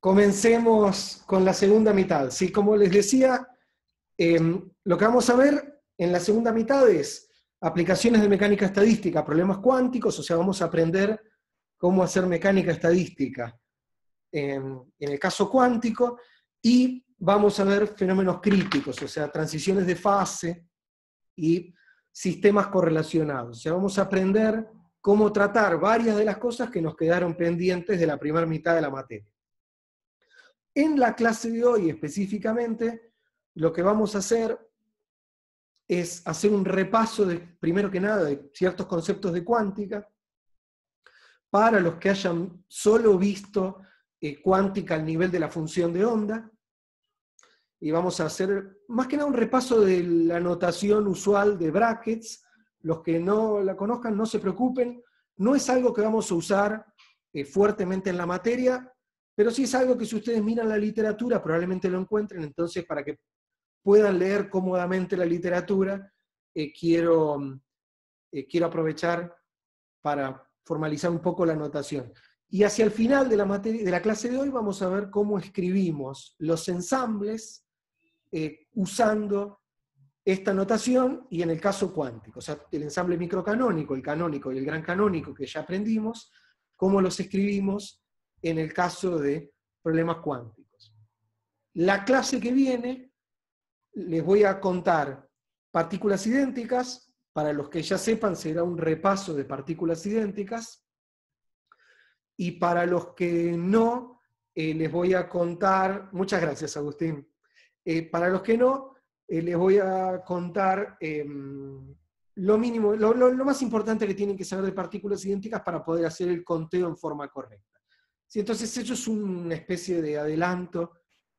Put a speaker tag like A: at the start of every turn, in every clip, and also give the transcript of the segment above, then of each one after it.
A: comencemos con la segunda mitad. ¿Sí? Como les decía, lo que vamos a ver en la segunda mitad es aplicaciones de mecánica estadística, problemas cuánticos, o sea, vamos a aprender cómo hacer mecánica estadística en el caso cuántico, y vamos a ver fenómenos críticos, o sea, transiciones de fase y sistemas correlacionados. O sea, vamos a aprender cómo tratar varias de las cosas que nos quedaron pendientes de la primera mitad de la materia. En la clase de hoy específicamente, lo que vamos a hacer es hacer un repaso, primero que nada, de ciertos conceptos de cuántica, para los que hayan solo visto cuántica al nivel de la función de onda, y vamos a hacer más que nada un repaso de la notación usual de brackets. Los que no la conozcan, no se preocupen, no es algo que vamos a usar fuertemente en la materia, pero sí es algo que si ustedes miran la literatura probablemente lo encuentren. Entonces, para que puedan leer cómodamente la literatura, quiero aprovechar para formalizar un poco la notación. Y hacia el final de la materia, de la clase de hoy, vamos a ver cómo escribimos los ensambles usando esta notación, y en el caso cuántico, o sea, el ensamble microcanónico, el canónico y el gran canónico que ya aprendimos, cómo los escribimos en el caso de problemas cuánticos. La clase que viene les voy a contar partículas idénticas. Para los que ya sepan, será un repaso de partículas idénticas, y para los que no, les voy a contar, muchas gracias Agustín, para los que no, les voy a contar lo mínimo, lo más importante que tienen que saber de partículas idénticas para poder hacer el conteo en forma correcta. ¿Sí? Entonces eso es una especie de adelanto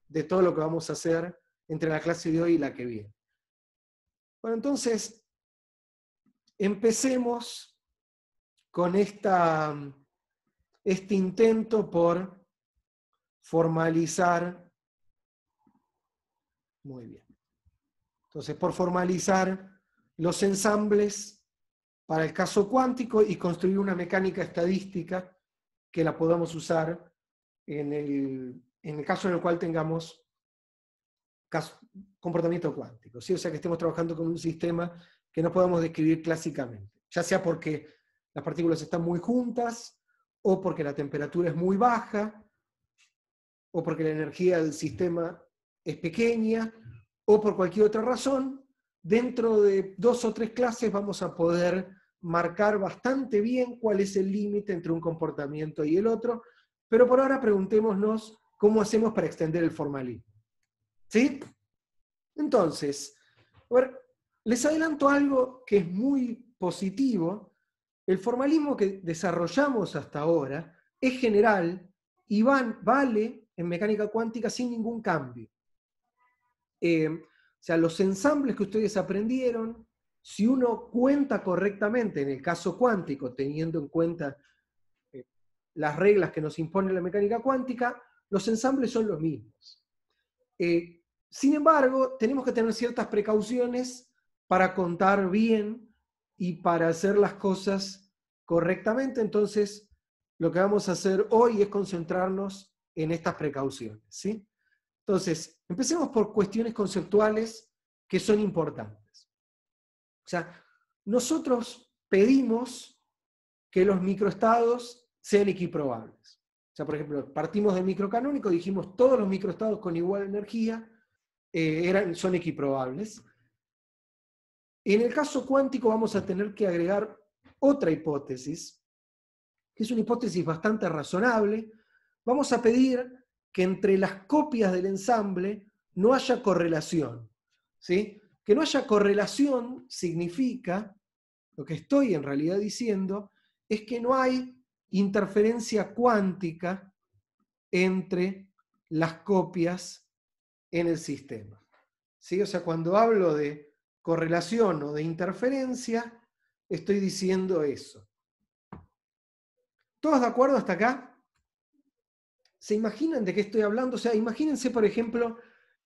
A: de todo lo que vamos a hacer entre la clase de hoy y la que viene. Bueno, entonces, empecemos con este intento por formalizar. Muy bien. Entonces, por formalizar los ensambles para el caso cuántico y construir una mecánica estadística que la podamos usar en el caso en el cual tengamos comportamiento cuántico, ¿sí? O sea, que estemos trabajando con un sistema que no podamos describir clásicamente, ya sea porque las partículas están muy juntas, o porque la temperatura es muy baja, o porque la energía del sistema es pequeña, o por cualquier otra razón. Dentro de 2 o 3 clases vamos a poder marcar bastante bien cuál es el límite entre un comportamiento y el otro, pero por ahora preguntémonos cómo hacemos para extender el formalismo. ¿Sí? Entonces, a ver, les adelanto algo que es muy positivo. El formalismo que desarrollamos hasta ahora es general y vale en mecánica cuántica sin ningún cambio. O sea, los ensambles que ustedes aprendieron, si uno cuenta correctamente en el caso cuántico, teniendo en cuenta las reglas que nos impone la mecánica cuántica, los ensambles son los mismos. Sin embargo, tenemos que tener ciertas precauciones para contar bien y para hacer las cosas correctamente. Entonces, lo que vamos a hacer hoy es concentrarnos en estas precauciones, ¿sí? Entonces, empecemos por cuestiones conceptuales que son importantes. O sea, nosotros pedimos que los microestados sean equiprobables. O sea, por ejemplo, partimos del microcanónico, dijimos todos los microestados con igual energía son equiprobables. En el caso cuántico vamos a tener que agregar otra hipótesis, que es una hipótesis bastante razonable. Vamos a pedir que entre las copias del ensamble no haya correlación, ¿sí? Que no haya correlación significa, lo que estoy en realidad diciendo, es que no hay interferencia cuántica entre las copias en el sistema. ¿Sí? O sea, cuando hablo de correlación o de interferencia, estoy diciendo eso. ¿Todos de acuerdo hasta acá? ¿Se imaginan de qué estoy hablando? O sea, imagínense, por ejemplo,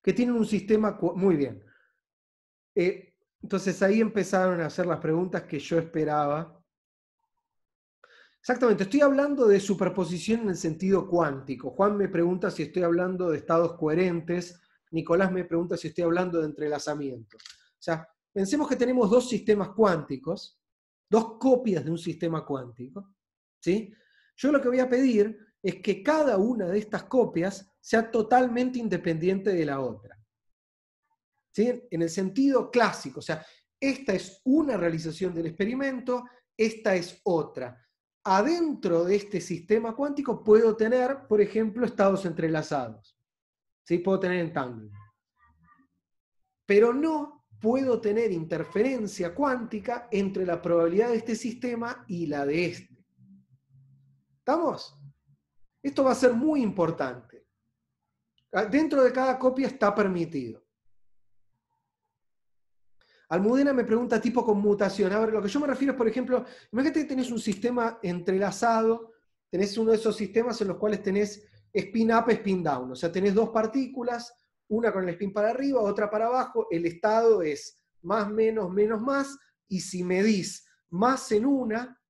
A: que tienen un sistema... Muy bien. Entonces ahí empezaron a hacer las preguntas que yo esperaba Exactamente, estoy hablando de superposición en el sentido cuántico. Juan me pregunta si estoy hablando de estados coherentes, Nicolás me pregunta si estoy hablando de entrelazamiento. O sea, pensemos que tenemos dos sistemas cuánticos, dos copias de un sistema cuántico, ¿sí? Yo lo que voy a pedir es que cada una de estas copias sea totalmente independiente de la otra, ¿sí? En el sentido clásico, o sea, esta es una realización del experimento, esta es otra. Adentro de este sistema cuántico puedo tener, por ejemplo, estados entrelazados. ¿Sí? Puedo tener entanglement. Pero no puedo tener interferencia cuántica entre la probabilidad de este sistema y la de este. ¿Estamos? Esto va a ser muy importante. Dentro de cada copia está permitido. Almudena me pregunta tipo conmutación. A ver, lo que yo me refiero es, por ejemplo, imagínate que tenés un sistema entrelazado, tenés uno de esos sistemas en los cuales tenés spin up, spin down. O sea, tenés dos partículas, una con el spin para arriba, otra para abajo. El estado es más, menos, más. Y si medís más en una,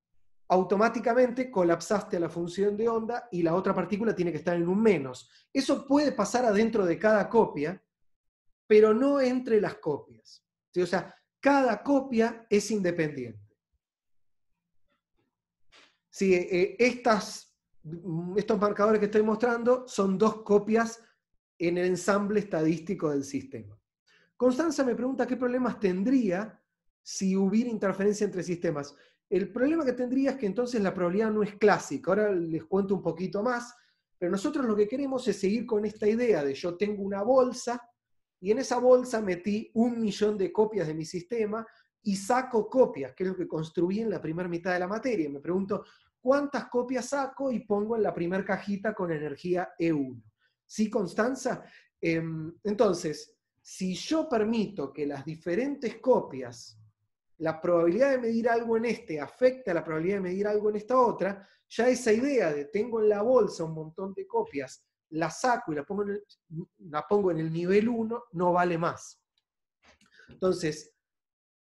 A: automáticamente colapsaste a la función de onda y la otra partícula tiene que estar en un menos. Eso puede pasar adentro de cada copia, pero no entre las copias. ¿Sí? O sea, cada copia es independiente. Sí, estos marcadores que estoy mostrando son dos copias en el ensamble estadístico del sistema. Constanza me pregunta qué problemas tendría si hubiera interferencia entre sistemas. El problema que tendría es que entonces la probabilidad no es clásica. Ahora les cuento un poquito más, pero nosotros lo que queremos es seguir con esta idea de yo tengo una bolsa y en esa bolsa metí 1.000.000 de copias de mi sistema y saco copias, que es lo que construí en la primera mitad de la materia. Me pregunto, ¿cuántas copias saco? Y pongo en la primera cajita con energía E1. ¿Sí, Constanza? Entonces, si yo permito que las diferentes copias, la probabilidad de medir algo en este afecte a la probabilidad de medir algo en esta otra, ya esa idea de tengo en la bolsa un montón de copias, la saco y la pongo en el nivel 1, no vale más. Entonces,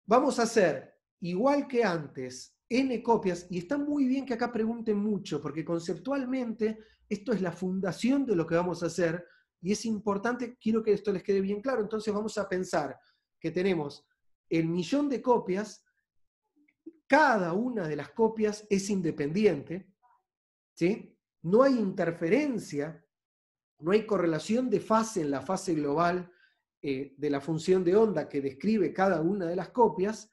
A: vamos a hacer, igual que antes, n copias, y está muy bien que acá pregunten mucho, porque conceptualmente esto es la fundación de lo que vamos a hacer, y es importante, quiero que esto les quede bien claro. Entonces vamos a pensar que tenemos el 1.000.000 de copias, cada una de las copias es independiente, ¿sí? No hay interferencia, no hay correlación de fase en la fase global de la función de onda que describe cada una de las copias.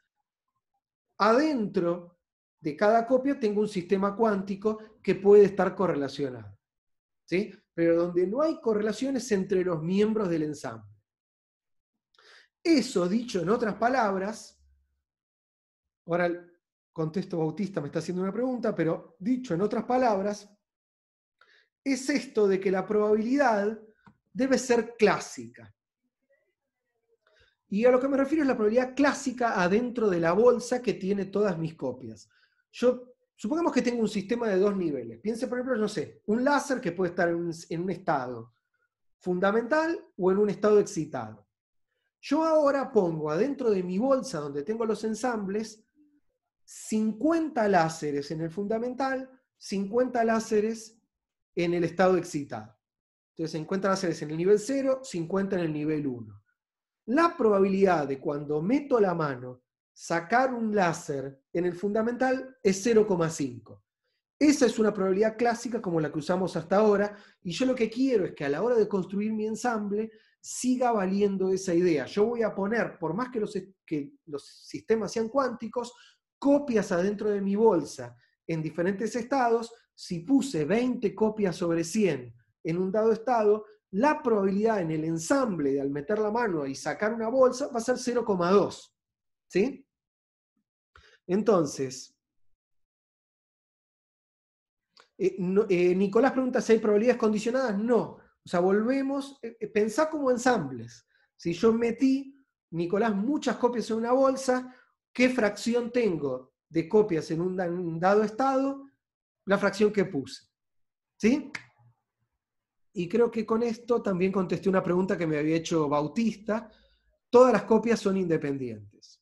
A: Adentro de cada copia tengo un sistema cuántico que puede estar correlacionado, ¿sí? Pero donde no hay correlaciones entre los miembros del ensamble. Eso, dicho en otras palabras, ahora el contexto Bautista me está haciendo una pregunta, pero dicho en otras palabras, es esto de que la probabilidad debe ser clásica. Y a lo que me refiero es la probabilidad clásica adentro de la bolsa que tiene todas mis copias. Supongamos que tengo un sistema de dos niveles. Piense, por ejemplo, no sé, un láser que puede estar en un estado fundamental o en un estado excitado. Yo ahora pongo adentro de mi bolsa donde tengo los ensambles 50 láseres en el fundamental, 50 láseres en el estado excitado. Entonces 50 láseres en el nivel 0, 50 en el nivel 1. La probabilidad de cuando meto la mano sacar un láser en el fundamental es 0,5. Esa es una probabilidad clásica como la que usamos hasta ahora, y yo lo que quiero es que a la hora de construir mi ensamble siga valiendo esa idea. Yo voy a poner, por más que los sistemas sean cuánticos, copias adentro de mi bolsa en diferentes estados. Si puse 20 copias sobre 100 en un dado estado, la probabilidad en el ensamble de al meter la mano y sacar una bolsa va a ser 0,2. ¿Sí? Entonces, Nicolás pregunta si hay probabilidades condicionadas. No. O sea, volvemos, pensá como ensambles. Si yo metí, Nicolás, muchas copias en una bolsa, ¿qué fracción tengo de copias en un dado estado? La fracción que puse. ¿Sí? Y creo que con esto también contesté una pregunta que me había hecho Bautista. Todas las copias son independientes.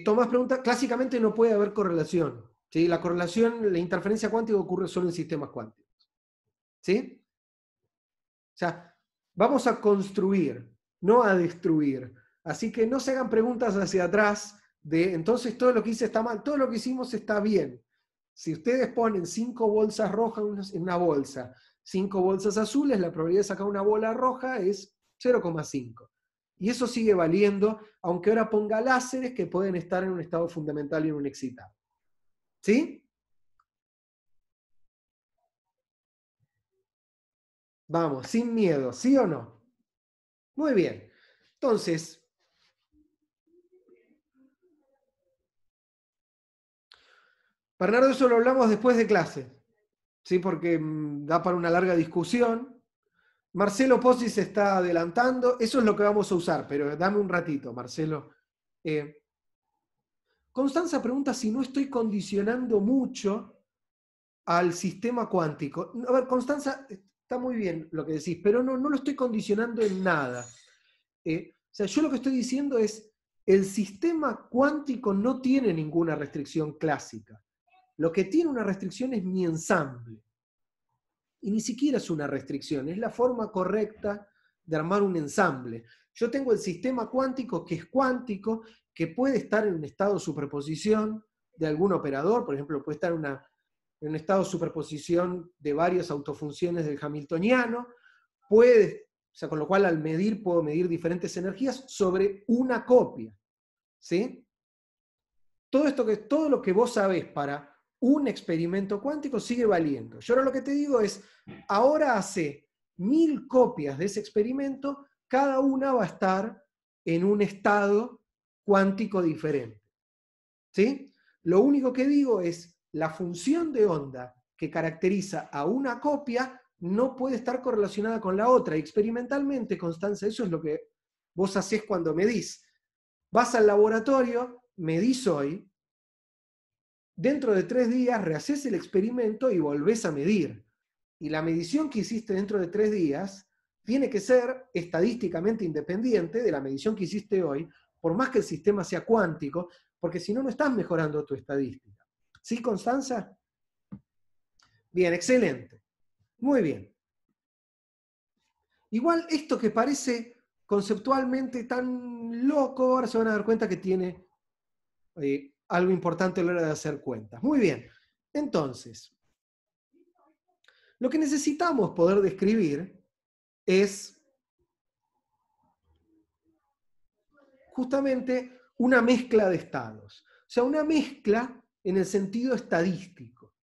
A: Tomás pregunta, clásicamente no puede haber correlación. ¿Sí? La correlación, la interferencia cuántica ocurre solo en sistemas cuánticos. ¿Sí? O sea, vamos a construir, no a destruir. Así que no se hagan preguntas hacia atrás de, entonces todo lo que hice está mal, todo lo que hicimos está bien. Si ustedes ponen 5 bolsas rojas en una bolsa, 5 bolsas azules, la probabilidad de sacar una bola roja es 0,5. Y eso sigue valiendo, aunque ahora ponga láseres que pueden estar en un estado fundamental y en un excitado. ¿Sí? Vamos, sin miedo, ¿sí o no? Muy bien. Entonces, Bernardo, eso lo hablamos después de clase, ¿sí? Porque da para una larga discusión. Marcelo Pozzi se está adelantando, eso es lo que vamos a usar, pero dame un ratito, Marcelo. Eh, Constanza pregunta si no estoy condicionando mucho al sistema cuántico. A ver, Constanza, está muy bien lo que decís, pero no lo estoy condicionando en nada. O sea, yo lo que estoy diciendo es, el sistema cuántico no tiene ninguna restricción clásica. Lo que tiene una restricción es mi ensamble. Y ni siquiera es una restricción, es la forma correcta de armar un ensamble. Yo tengo el sistema cuántico que es cuántico, que puede estar en un estado de superposición de algún operador, por ejemplo, puede estar en un estado de superposición de varias autofunciones del hamiltoniano, puede, o sea, con lo cual al medir puedo medir diferentes energías sobre una copia. ¿Sí? Todo lo que vos sabés para un experimento cuántico sigue valiendo. Yo ahora lo que te digo es, ahora hace 1000 copias de ese experimento, cada una va a estar en un estado cuántico diferente. ¿Sí? Lo único que digo es, la función de onda que caracteriza a una copia no puede estar correlacionada con la otra. Y experimentalmente, Constanza, eso es lo que vos hacés cuando medís. Vas al laboratorio, medís hoy, dentro de 3 días rehaces el experimento y volvés a medir. Y la medición que hiciste dentro de 3 días tiene que ser estadísticamente independiente de la medición que hiciste hoy, por más que el sistema sea cuántico, porque si no, no estás mejorando tu estadística. ¿Sí, Constanza? Bien, excelente. Muy bien. Igual esto que parece conceptualmente tan loco, ahora se van a dar cuenta que tiene algo importante a la hora de hacer cuentas. Muy bien. Entonces, lo que necesitamos poder describir es justamente una mezcla de estados. O sea, una mezcla en el sentido estadístico.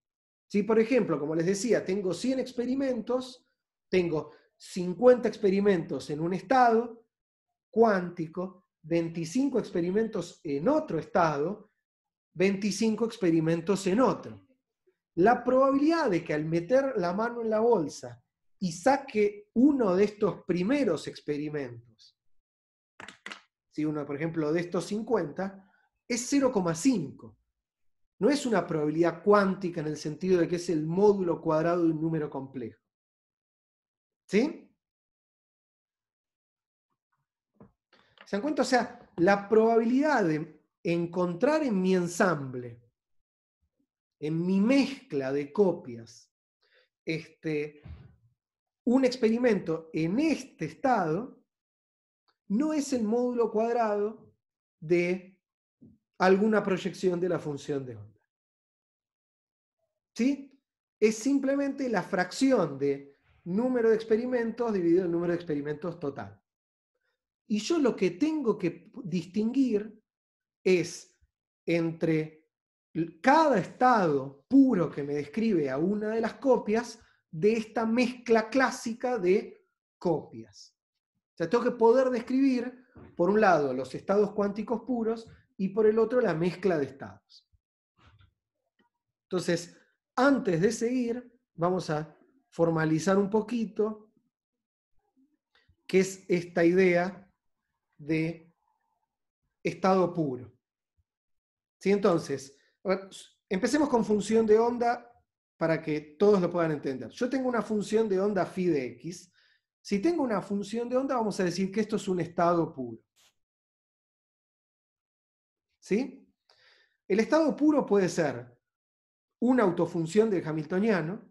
A: ¿Sí? Por ejemplo, como les decía, tengo 100 experimentos, tengo 50 experimentos en un estado cuántico, 25 experimentos en otro estado, 25 experimentos en otro. La probabilidad de que al meter la mano en la bolsa y saque uno de estos primeros experimentos, si uno, por ejemplo, de estos 50, es 0,5. No es una probabilidad cuántica en el sentido de que es el módulo cuadrado de un número complejo. ¿Sí? ¿Se dan cuenta? O sea, la probabilidad de encontrar en mi ensamble, en mi mezcla de copias, un experimento en este estado, no es el módulo cuadrado de alguna proyección de la función de onda. ¿Sí? Es simplemente la fracción de número de experimentos dividido el número de experimentos total. Y yo lo que tengo que distinguir es entre cada estado puro que me describe a una de las copias de esta mezcla clásica de copias. O sea, tengo que poder describir, por un lado, los estados cuánticos puros y por el otro, la mezcla de estados. Entonces, antes de seguir, vamos a formalizar un poquito qué es esta idea de estado puro. ¿Sí? Entonces, empecemos con función de onda para que todos lo puedan entender. Yo tengo una función de onda phi de x. Si tengo una función de onda, vamos a decir que esto es un estado puro. ¿Sí? El estado puro puede ser una autofunción del hamiltoniano,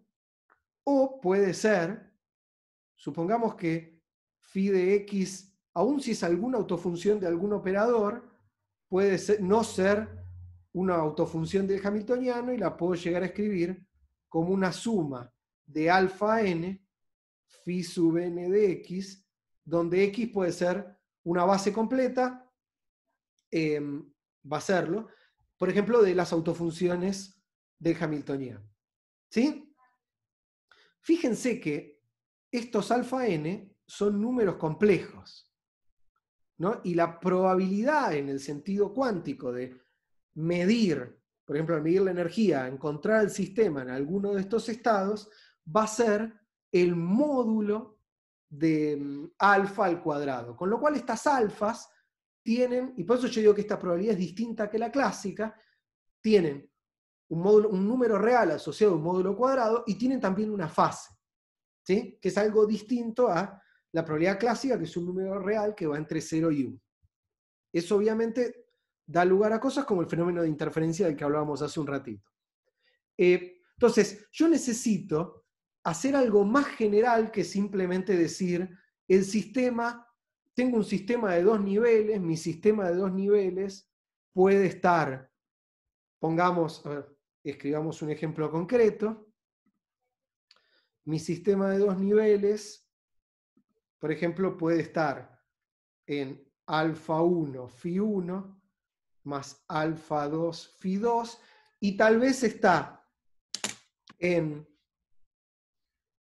A: o puede ser, supongamos que phi de x, aun si es alguna autofunción de algún operador, puede ser, no ser una autofunción del hamiltoniano, y la puedo llegar a escribir como una suma de alfa n, phi sub n de x, donde x puede ser una base completa, va a serlo, por ejemplo, de las autofunciones del hamiltoniano. ¿Sí? Fíjense que estos alfa n son números complejos, ¿no? Y la probabilidad en el sentido cuántico de medir, por ejemplo, al medir la energía, encontrar el sistema en alguno de estos estados, va a ser el módulo de alfa al cuadrado. Con lo cual estas alfas tienen, y por eso yo digo que esta probabilidad es distinta que la clásica, tienen un número real asociado a un módulo cuadrado y tienen también una fase, ¿sí? Que es algo distinto a la probabilidad clásica, que es un número real que va entre 0 y 1. Eso obviamente da lugar a cosas como el fenómeno de interferencia del que hablábamos hace un ratito. Entonces, yo necesito hacer algo más general que simplemente decir, el sistema, tengo un sistema de 2 niveles, mi sistema de 2 niveles puede estar, pongamos, a ver, escribamos un ejemplo concreto, mi sistema de 2 niveles, por ejemplo, puede estar en alfa 1, phi 1, más alfa 2, phi 2, y tal vez está en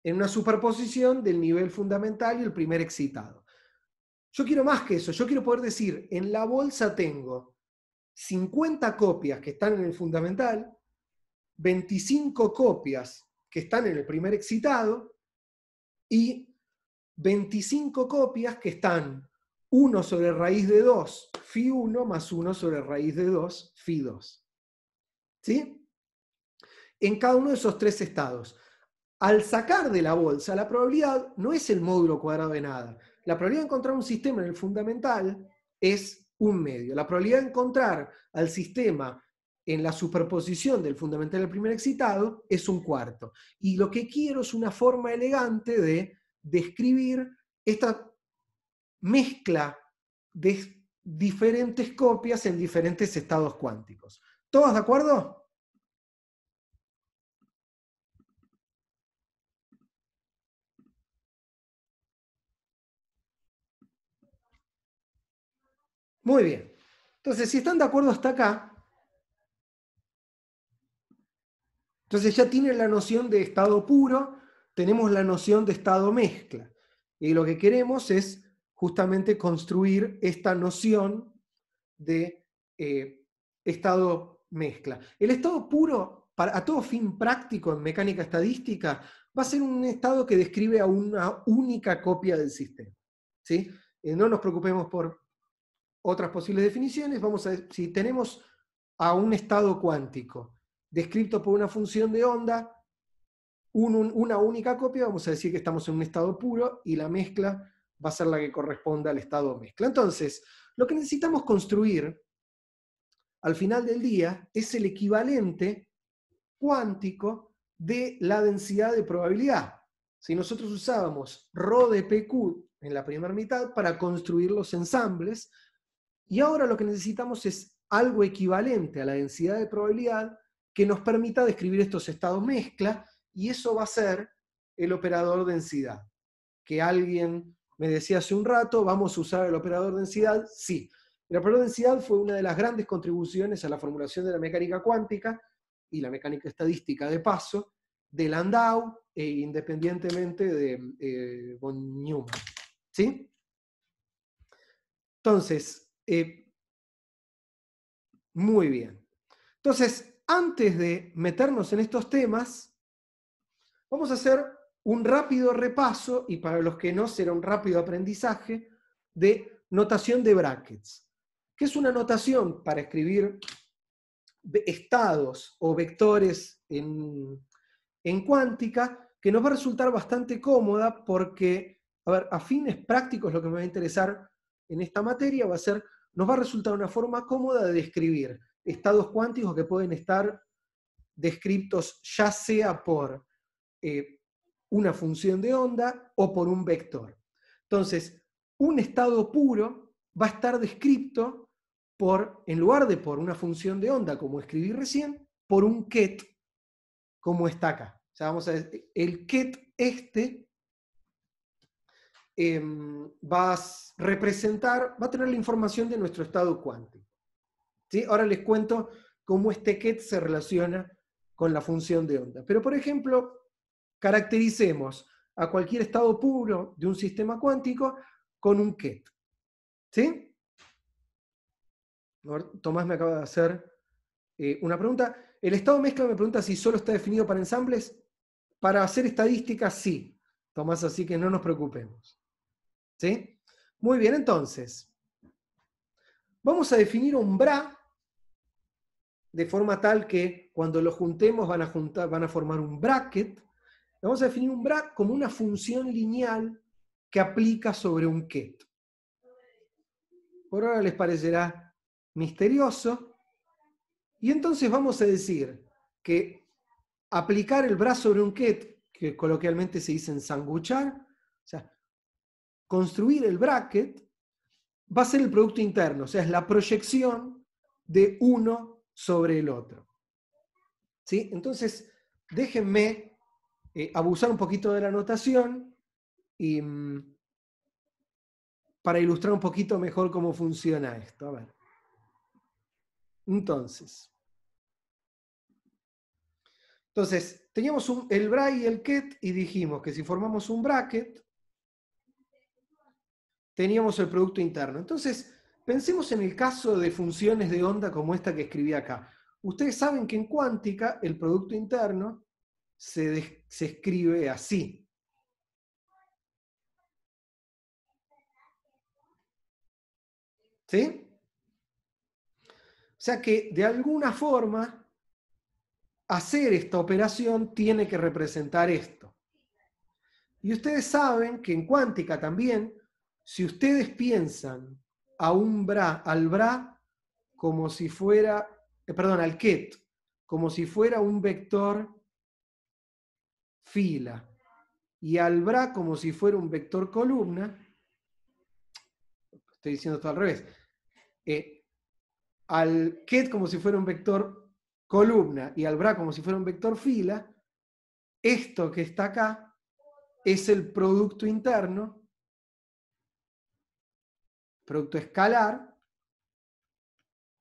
A: una superposición del nivel fundamental y el primer excitado. Yo quiero más que eso, yo quiero poder decir, en la bolsa tengo 50 copias que están en el fundamental, 25 copias que están en el primer excitado y 25 copias que están 1 sobre raíz de 2, phi 1, más 1 sobre raíz de 2, phi 2. ¿Sí? En cada uno de esos tres estados. Al sacar de la bolsa, la probabilidad no es el módulo cuadrado de nada. La probabilidad de encontrar un sistema en el fundamental es un medio. La probabilidad de encontrar al sistema en la superposición del fundamental y el primer excitado es un cuarto. Y lo que quiero es una forma elegante de describir esta mezcla de diferentes copias en diferentes estados cuánticos. ¿Todos de acuerdo? Muy bien. Entonces, si están de acuerdo hasta acá, entonces ya tienen la noción de estado puro, tenemos la noción de estado mezcla. Y lo que queremos es justamente construir esta noción de estado mezcla. El estado puro, a todo fin práctico en mecánica estadística, va a ser un estado que describe a una única copia del sistema. ¿Sí? No nos preocupemos por otras posibles definiciones. Vamos a ver, si tenemos a un estado cuántico descrito por una función de onda, una única copia, vamos a decir que estamos en un estado puro y la mezcla va a ser la que corresponda al estado mezcla. Entonces, lo que necesitamos construir al final del día es el equivalente cuántico de la densidad de probabilidad. Si nosotros usábamos ρ de PQ en la primera mitad para construir los ensambles, y ahora lo que necesitamos es algo equivalente a la densidad de probabilidad que nos permita describir estos estados mezcla, y eso va a ser el operador densidad. Que alguien me decía hace un rato, ¿vamos a usar el operador densidad? Sí. El operador densidad fue una de las grandes contribuciones a la formulación de la mecánica cuántica y la mecánica estadística de paso de Landau e independientemente de von Neumann. ¿Sí? Entonces, muy bien. Entonces, antes de meternos en estos temas, vamos a hacer un rápido repaso, y para los que no será un rápido aprendizaje, de notación de brackets, que es una notación para escribir estados o vectores en cuántica, que nos va a resultar bastante cómoda porque, a ver, a fines prácticos lo que me va a interesar en esta materia va a ser, nos va a resultar una forma cómoda de describir estados cuánticos que pueden estar descriptos ya sea por una función de onda o por un vector. Entonces, un estado puro va a estar descrito por, en lugar de por una función de onda, como escribí recién, por un ket, como está acá. O sea, vamos a ver, el ket va a representar, va a tener la información de nuestro estado cuántico. ¿Sí? Ahora les cuento cómo este ket se relaciona con la función de onda. Pero, por ejemplo, caractericemos a cualquier estado puro de un sistema cuántico con un ket. ¿Sí? Tomás me acaba de hacer una pregunta. El estado mezcla me pregunta si solo está definido para ensambles. Para hacer estadísticas, sí. Tomás, así que no nos preocupemos. ¿Sí? Muy bien, entonces. Vamos a definir un bra de forma tal que cuando lo juntemos van a formar un bracket. Vamos a definir un bra como una función lineal que aplica sobre un ket. Por ahora les parecerá misterioso. Y entonces vamos a decir que aplicar el bra sobre un ket, que coloquialmente se dice ensanguchar, o sea, construir el bracket, va a ser el producto interno, o sea, es la proyección de uno sobre el otro. ¿Sí? Entonces, déjenme abusar un poquito de la notación y, para ilustrar un poquito mejor cómo funciona esto. A ver. Entonces, teníamos el bra y el ket y dijimos que si formamos un bracket, teníamos el producto interno. Entonces, pensemos en el caso de funciones de onda como esta que escribí acá. Ustedes saben que en cuántica el producto interno se escribe así. ¿Sí? O sea que de alguna forma hacer esta operación tiene que representar esto. Y ustedes saben que en cuántica también, si ustedes piensan al bra como si fuera, al ket, como si fuera un vector fila, y al bra como si fuera un vector columna, estoy diciendo todo al revés, al ket como si fuera un vector columna y al bra como si fuera un vector fila, esto que está acá es el producto interno, producto escalar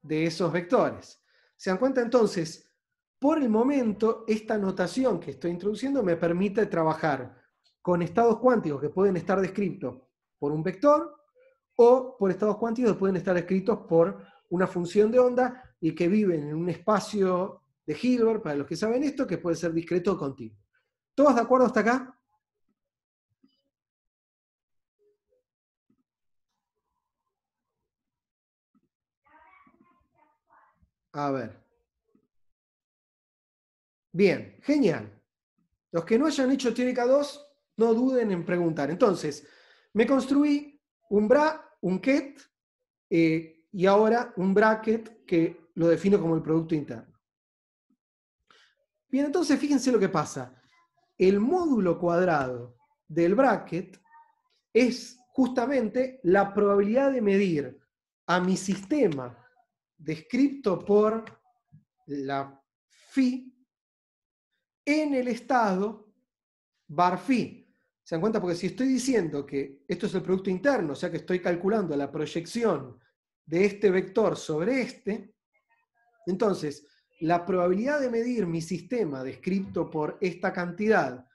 A: de esos vectores. ¿Se dan cuenta entonces? Por el momento, esta notación que estoy introduciendo me permite trabajar con estados cuánticos que pueden estar descritos por un vector o por estados cuánticos que pueden estar descritos por una función de onda y que viven en un espacio de Hilbert, para los que saben esto, que puede ser discreto o continuo. ¿Todos de acuerdo hasta acá? A ver. Bien, genial. Los que no hayan hecho teórica 2, no duden en preguntar. Entonces, me construí un bra, un ket, y ahora un bracket que lo defino como el producto interno. Bien, entonces fíjense lo que pasa. El módulo cuadrado del bracket es justamente la probabilidad de medir a mi sistema descrito por la phi en el estado bar phi. ¿Se dan cuenta? Porque si estoy diciendo que esto es el producto interno, o sea que estoy calculando la proyección de este vector sobre este, entonces la probabilidad de medir mi sistema descrito por esta cantidad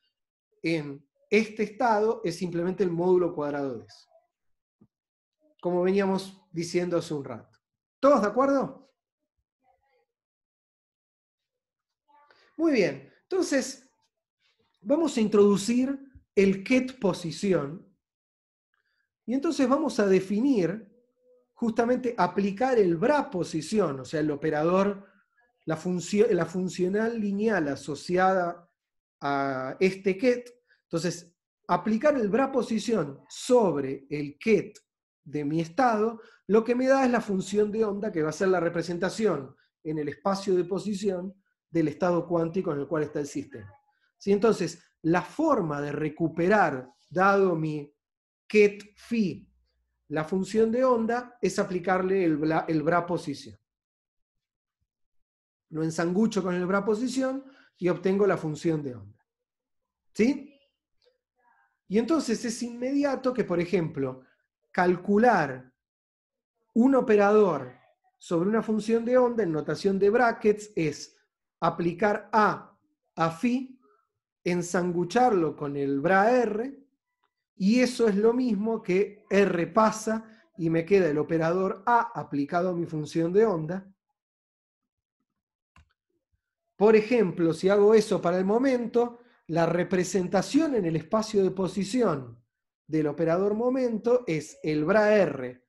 A: en este estado es simplemente el módulo cuadrado de eso. Como veníamos diciendo hace un rato. ¿Todos de acuerdo? Muy bien. Entonces, vamos a introducir el ket posición. Y entonces vamos a definir, justamente aplicar el bra posición, o sea, el operador, la funcional lineal asociada a este ket. Entonces, aplicar el bra posición sobre el ket de mi estado, lo que me da es la función de onda que va a ser la representación en el espacio de posición del estado cuántico en el cual está el sistema. ¿Sí? Entonces, la forma de recuperar, dado mi ket phi, la función de onda, es aplicarle el bra posición. Lo ensangucho con el bra posición y obtengo la función de onda. ¿Sí? Y entonces es inmediato que, por ejemplo, calcular un operador sobre una función de onda en notación de brackets es aplicar a phi, ensangucharlo con el bra r, y eso es lo mismo que r pasa y me queda el operador a aplicado a mi función de onda. Por ejemplo, si hago eso para el momento, la representación en el espacio de posición del operador momento es el bra r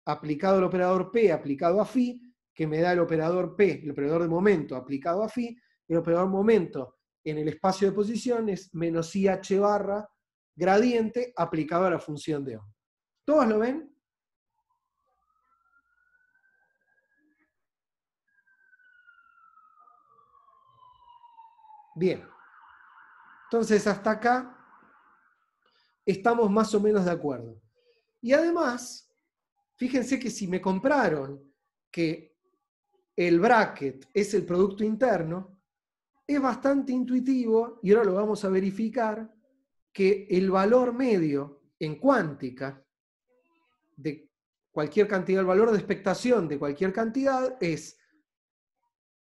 A: aplicado al operador p aplicado a phi, que me da el operador p, el operador de momento aplicado a phi. El operador momento en el espacio de posición es menos IH barra gradiente aplicado a la función de onda. ¿Todos lo ven? Bien. Entonces, hasta acá estamos más o menos de acuerdo. Y además, fíjense que si me compraron que el bracket es el producto interno, es bastante intuitivo, y ahora lo vamos a verificar, que el valor medio en cuántica de cualquier cantidad, el valor de expectación de cualquier cantidad es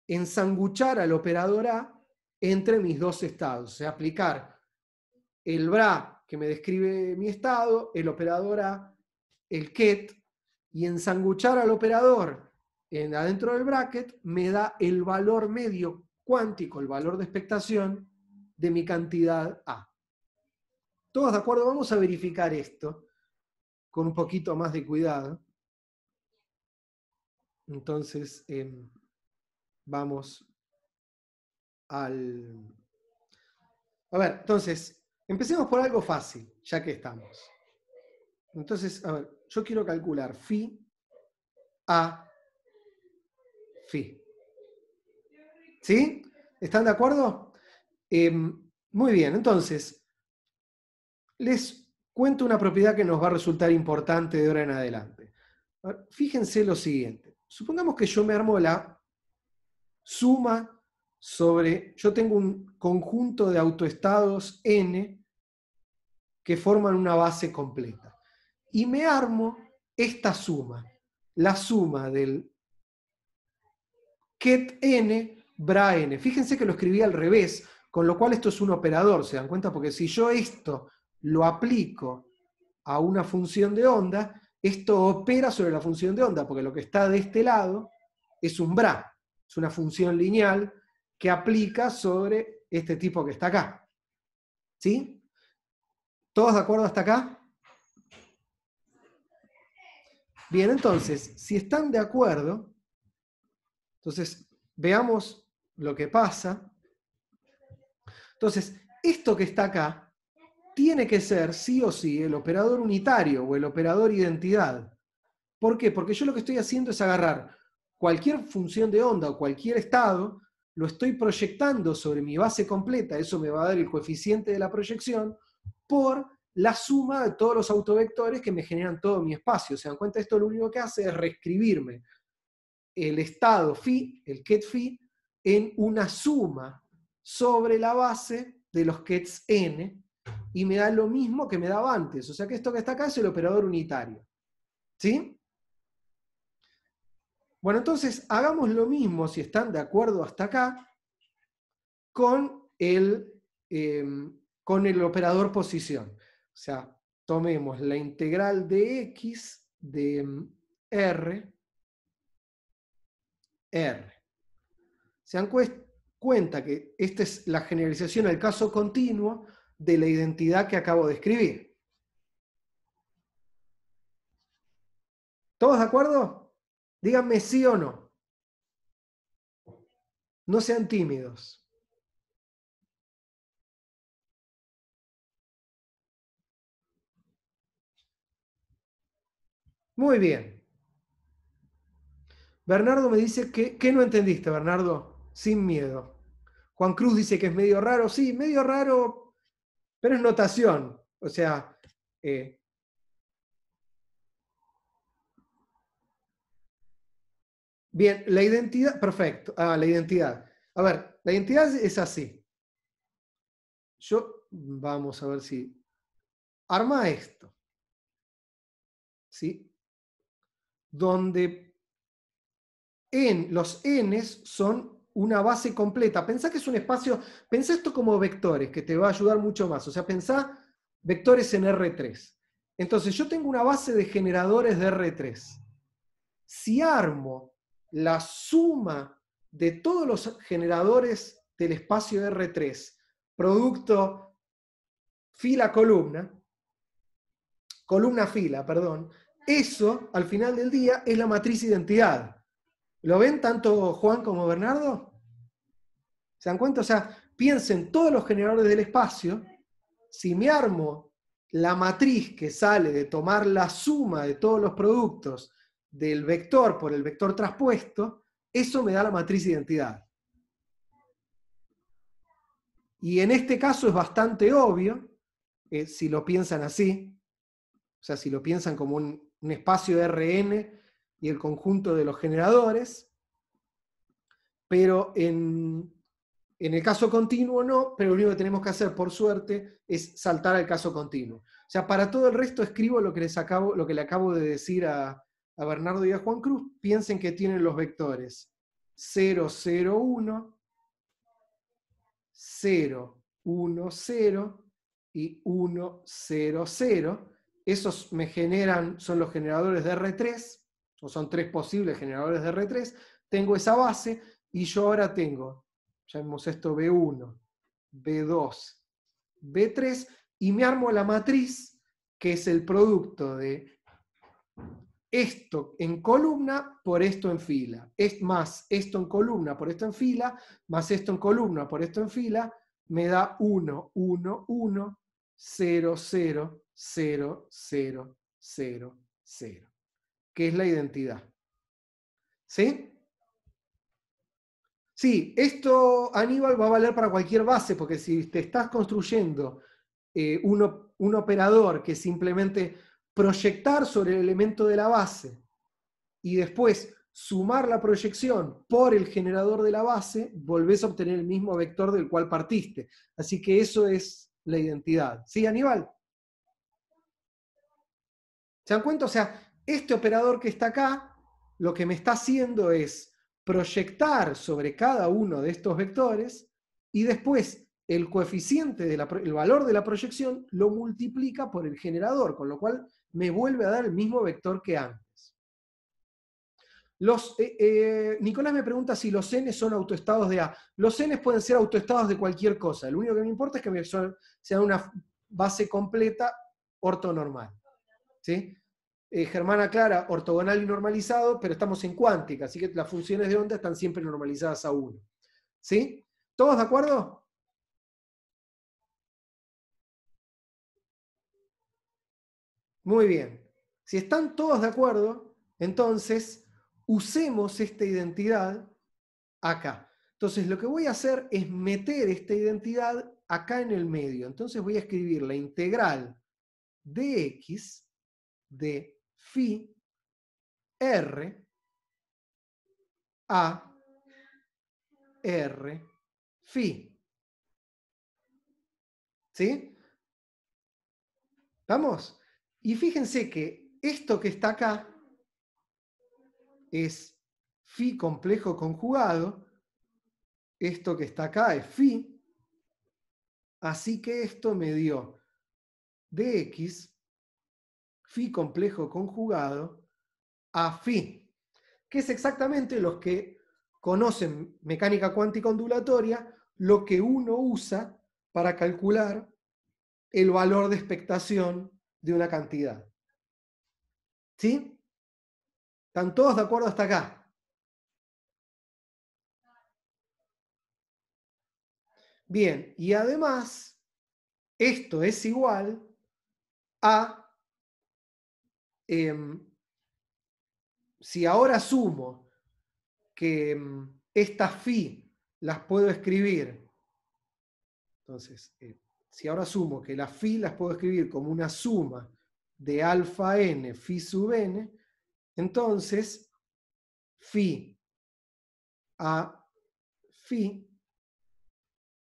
A: ensanguchar al operador A entre mis dos estados, o sea, aplicar el bra que me describe mi estado, el operador A, el ket, y ensanguchar al operador adentro del bracket me da el valor medio cuántico, el valor de expectación de mi cantidad A. ¿Todos de acuerdo? Vamos a verificar esto con un poquito más de cuidado. Entonces, vamos al... A ver, entonces, empecemos por algo fácil, ya que estamos. Entonces, a ver, yo quiero calcular phi a phi. ¿Sí? ¿Están de acuerdo? Muy bien, entonces, les cuento una propiedad que nos va a resultar importante de ahora en adelante. A ver, fíjense lo siguiente. Supongamos que yo me armo la suma sobre... Yo tengo un conjunto de autoestados n que forman una base completa. Y me armo esta suma, la suma del ket n bra n. Fíjense que lo escribí al revés, con lo cual esto es un operador, ¿se dan cuenta? Porque si yo esto lo aplico a una función de onda, esto opera sobre la función de onda, porque lo que está de este lado es un bra, es una función lineal que aplica sobre este tipo que está acá. ¿Sí? ¿Todos de acuerdo hasta acá? Bien, entonces, si están de acuerdo, entonces veamos lo que pasa. Entonces, esto que está acá tiene que ser sí o sí el operador unitario o el operador identidad. ¿Por qué? Porque yo lo que estoy haciendo es agarrar cualquier función de onda o cualquier estado, lo estoy proyectando sobre mi base completa, eso me va a dar el coeficiente de la proyección, por la suma de todos los autovectores que me generan todo mi espacio. ¿Se dan cuenta? Esto lo único que hace es reescribirme el estado phi, el ket phi, en una suma sobre la base de los kets n, y me da lo mismo que me daba antes. O sea que esto que está acá es el operador unitario. ¿Sí? Bueno, entonces hagamos lo mismo, si están de acuerdo hasta acá, con con el operador posición. O sea, tomemos la integral de x de r. Se dan cuenta que esta es la generalización al caso continuo de la identidad que acabo de escribir. ¿Todos de acuerdo? Díganme sí o no. No sean tímidos. Muy bien. Bernardo me dice que no entendiste, Bernardo. Sin miedo. Juan Cruz dice que es medio raro. Sí, medio raro, pero es notación. O sea, bien, la identidad, perfecto. Ah, la identidad. A ver, la identidad es así. Vamos a ver si arma esto, ¿sí? Donde los n's son una base completa. Pensá que es un espacio, pensá esto como vectores, que te va a ayudar mucho más. O sea, pensá vectores en R3. Entonces, yo tengo una base de generadores de R3. Si armo la suma de todos los generadores del espacio de R3, producto fila-columna, columna-fila, perdón, eso, al final del día, es la matriz identidad. ¿Lo ven tanto Juan como Bernardo? ¿Se dan cuenta? O sea, piensen todos los generadores del espacio. Si me armo la matriz que sale de tomar la suma de todos los productos del vector por el vector traspuesto, eso me da la matriz identidad. Y en este caso es bastante obvio, si lo piensan así, o sea, si lo piensan como un espacio de Rn y el conjunto de los generadores, pero en el caso continuo no, pero lo único que tenemos que hacer, por suerte, es saltar al caso continuo. O sea, para todo el resto escribo lo que le acabo de decir a Bernardo y a Juan Cruz. Piensen que tienen los vectores 0, 0, 1, 0, 1, 0 y 1, 0, 0. Esos me generan, son los generadores de R3, o son tres posibles generadores de R3. Tengo esa base y yo ahora tengo, llamemos esto B1, B2, B3, y me armo la matriz, que es el producto de esto en columna por esto en fila, es más esto en columna por esto en fila, más esto en columna por esto en fila, me da 1, 1, 1, 0, 0, 0, 0, 0, 0, que es la identidad. ¿Sí? Sí, esto, Aníbal, va a valer para cualquier base, porque si te estás construyendo un operador que simplemente proyectar sobre el elemento de la base y después sumar la proyección por el generador de la base, volvés a obtener el mismo vector del cual partiste. Así que eso es la identidad. ¿Sí, Aníbal? ¿Se dan cuenta? O sea, este operador que está acá, lo que me está haciendo es proyectar sobre cada uno de estos vectores y después el coeficiente, el valor de la proyección, lo multiplica por el generador, con lo cual me vuelve a dar el mismo vector que antes. Nicolás me pregunta si los n son autoestados de A. Los n pueden ser autoestados de cualquier cosa. Lo único que me importa es que sean una base completa ortonormal. ¿Sí? Germana Clara, ortogonal y normalizado, pero estamos en cuántica, así que las funciones de onda están siempre normalizadas a 1. ¿Sí? ¿Todos de acuerdo? Muy bien. Si están todos de acuerdo, entonces usemos esta identidad acá. Entonces lo que voy a hacer es meter esta identidad acá en el medio. Entonces voy a escribir la integral de x de phi r a r phi. ¿Sí? ¿Vamos? Y fíjense que esto que está acá es phi complejo conjugado, esto que está acá es phi, así que esto me dio dx phi complejo conjugado a phi, que es exactamente los que conocen mecánica cuántica ondulatoria, lo que uno usa para calcular el valor de expectación de una cantidad. ¿Sí? ¿Están todos de acuerdo hasta acá? Bien, y además, esto es igual a, si ahora sumo que estas phi las puedo escribir Entonces, si ahora sumo que las phi las puedo escribir como una suma de alfa n phi sub n, entonces phi a phi,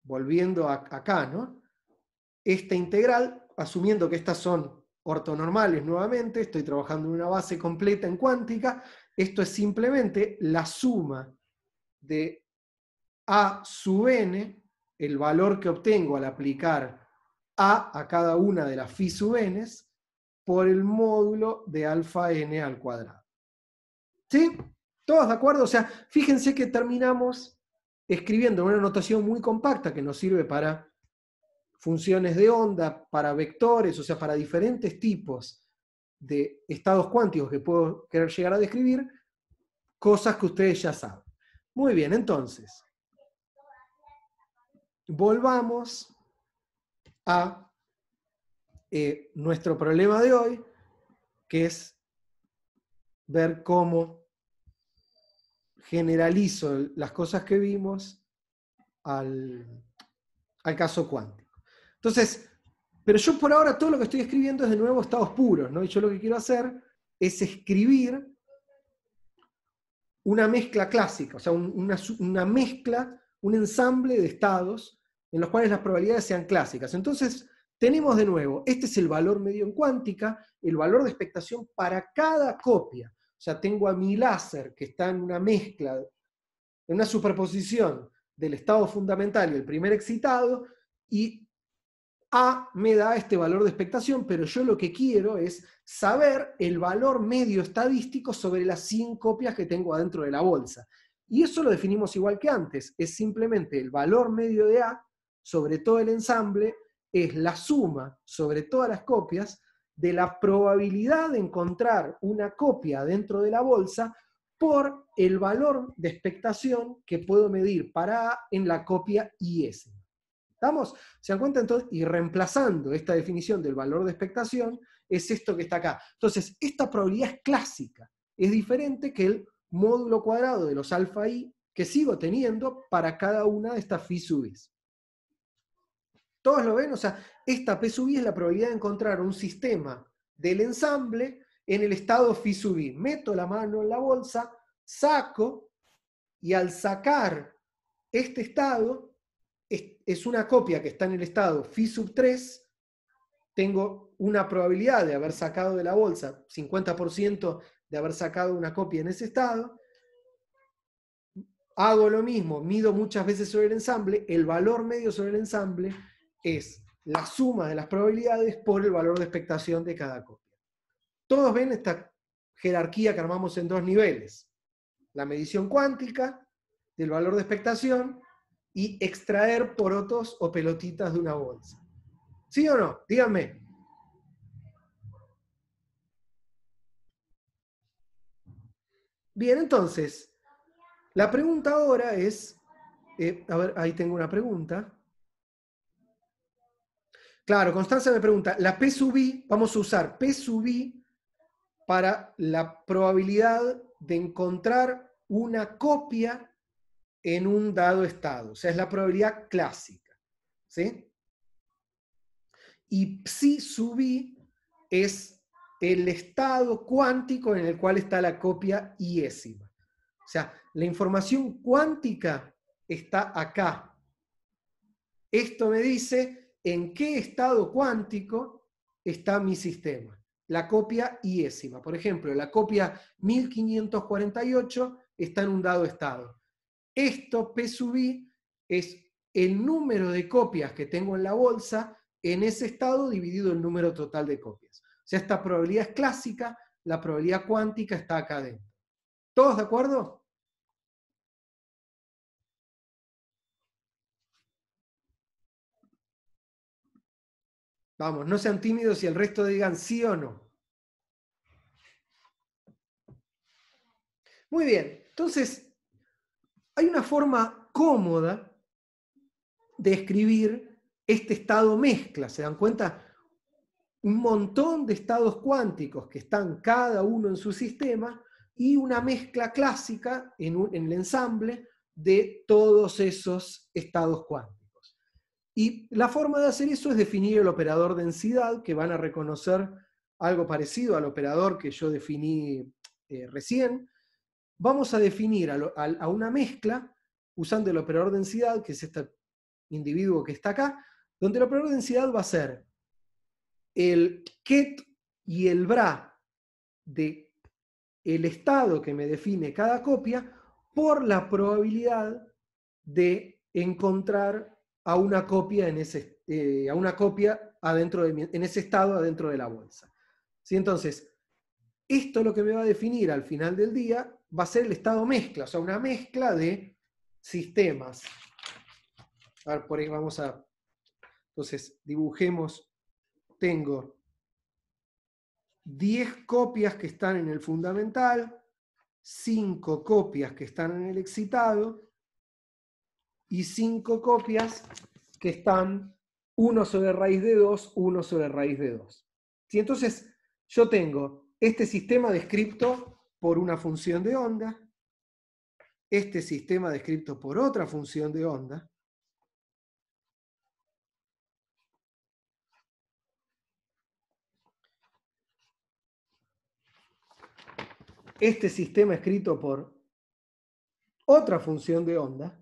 A: volviendo acá, ¿no? Esta integral, asumiendo que estas son ortonormales nuevamente, estoy trabajando en una base completa en cuántica, esto es simplemente la suma de a sub n, el valor que obtengo al aplicar a cada una de las phi sub n, por el módulo de alfa n al cuadrado. ¿Sí? ¿Todos de acuerdo? O sea, fíjense que terminamos escribiendo una notación muy compacta que nos sirve para funciones de onda, para vectores, o sea, para diferentes tipos de estados cuánticos que puedo querer llegar a describir, cosas que ustedes ya saben. Muy bien, entonces, volvamos a nuestro problema de hoy, que es ver cómo generalizo las cosas que vimos al caso cuántico. Entonces, pero yo por ahora todo lo que estoy escribiendo es de nuevo estados puros, ¿no? Y yo lo que quiero hacer es escribir una mezcla clásica, o sea, una mezcla, un ensamble de estados en los cuales las probabilidades sean clásicas. Entonces, tenemos de nuevo, este es el valor medio en cuántica, el valor de expectación para cada copia. O sea, tengo a mi láser que está en una mezcla, en una superposición del estado fundamental y el primer excitado, y A me da este valor de expectación, pero yo lo que quiero es saber el valor medio estadístico sobre las 100 copias que tengo adentro de la bolsa. Y eso lo definimos igual que antes, es simplemente el valor medio de A sobre todo el ensamble, es la suma sobre todas las copias de la probabilidad de encontrar una copia dentro de la bolsa por el valor de expectación que puedo medir para A en la copia IS. ¿Estamos? ¿Se dan cuenta entonces? Y reemplazando esta definición del valor de expectación, es esto que está acá. Entonces, esta probabilidad es clásica. Es diferente que el módulo cuadrado de los alfa i que sigo teniendo para cada una de estas phi sub i. ¿Todos lo ven? O sea, esta p sub i es la probabilidad de encontrar un sistema del ensamble en el estado phi sub i. Meto la mano en la bolsa, saco, y al sacar este estado, es una copia que está en el estado phi sub 3, tengo una probabilidad de haber sacado de la bolsa, 50% de haber sacado una copia en ese estado, hago lo mismo, mido muchas veces sobre el ensamble, el valor medio sobre el ensamble es la suma de las probabilidades por el valor de expectación de cada copia. Todos ven esta jerarquía que armamos en dos niveles, la medición cuántica del valor de expectación y extraer porotos o pelotitas de una bolsa. ¿Sí o no? Díganme. Bien, entonces, la pregunta ahora es, a ver, ahí tengo una pregunta. Claro, Constanza me pregunta, la P sub i, vamos a usar P sub i para la probabilidad de encontrar una copia en un dado estado. O sea, es la probabilidad clásica. ¿Sí? Y psi sub i es el estado cuántico en el cual está la copia iésima. O sea, la información cuántica está acá. Esto me dice en qué estado cuántico está mi sistema. La copia iésima. Por ejemplo, la copia 1548 está en un dado estado. Esto, P sub i, es el número de copias que tengo en la bolsa en ese estado dividido el número total de copias. O sea, esta probabilidad es clásica, la probabilidad cuántica está acá adentro. ¿Todos de acuerdo? Vamos, no sean tímidos y el resto digan sí o no. Muy bien, entonces hay una forma cómoda de escribir este estado mezcla. ¿Se dan cuenta? Un montón de estados cuánticos que están cada uno en su sistema y una mezcla clásica en el ensamble de todos esos estados cuánticos. Y la forma de hacer eso es definir el operador densidad, que van a reconocer algo parecido al operador que yo definí recién. Vamos a definir a una mezcla usando el operador densidad, que es este individuo que está acá, donde el operador densidad va a ser el ket y el bra de el estado que me define cada copia por la probabilidad de encontrar a una copia en ese estado adentro de la bolsa. ¿Sí? Entonces, esto lo que me va a definir al final del día va a ser el estado mezcla, o sea, una mezcla de sistemas. A ver, por ahí vamos a... Entonces, dibujemos, tengo 10 copias que están en el fundamental, 5 copias que están en el excitado y 5 copias que están 1 sobre raíz de 2, 1 sobre raíz de 2. ¿Sí? Entonces, yo tengo este sistema descrito por una función de onda, este sistema descrito por otra función de onda, este sistema escrito por otra función de onda,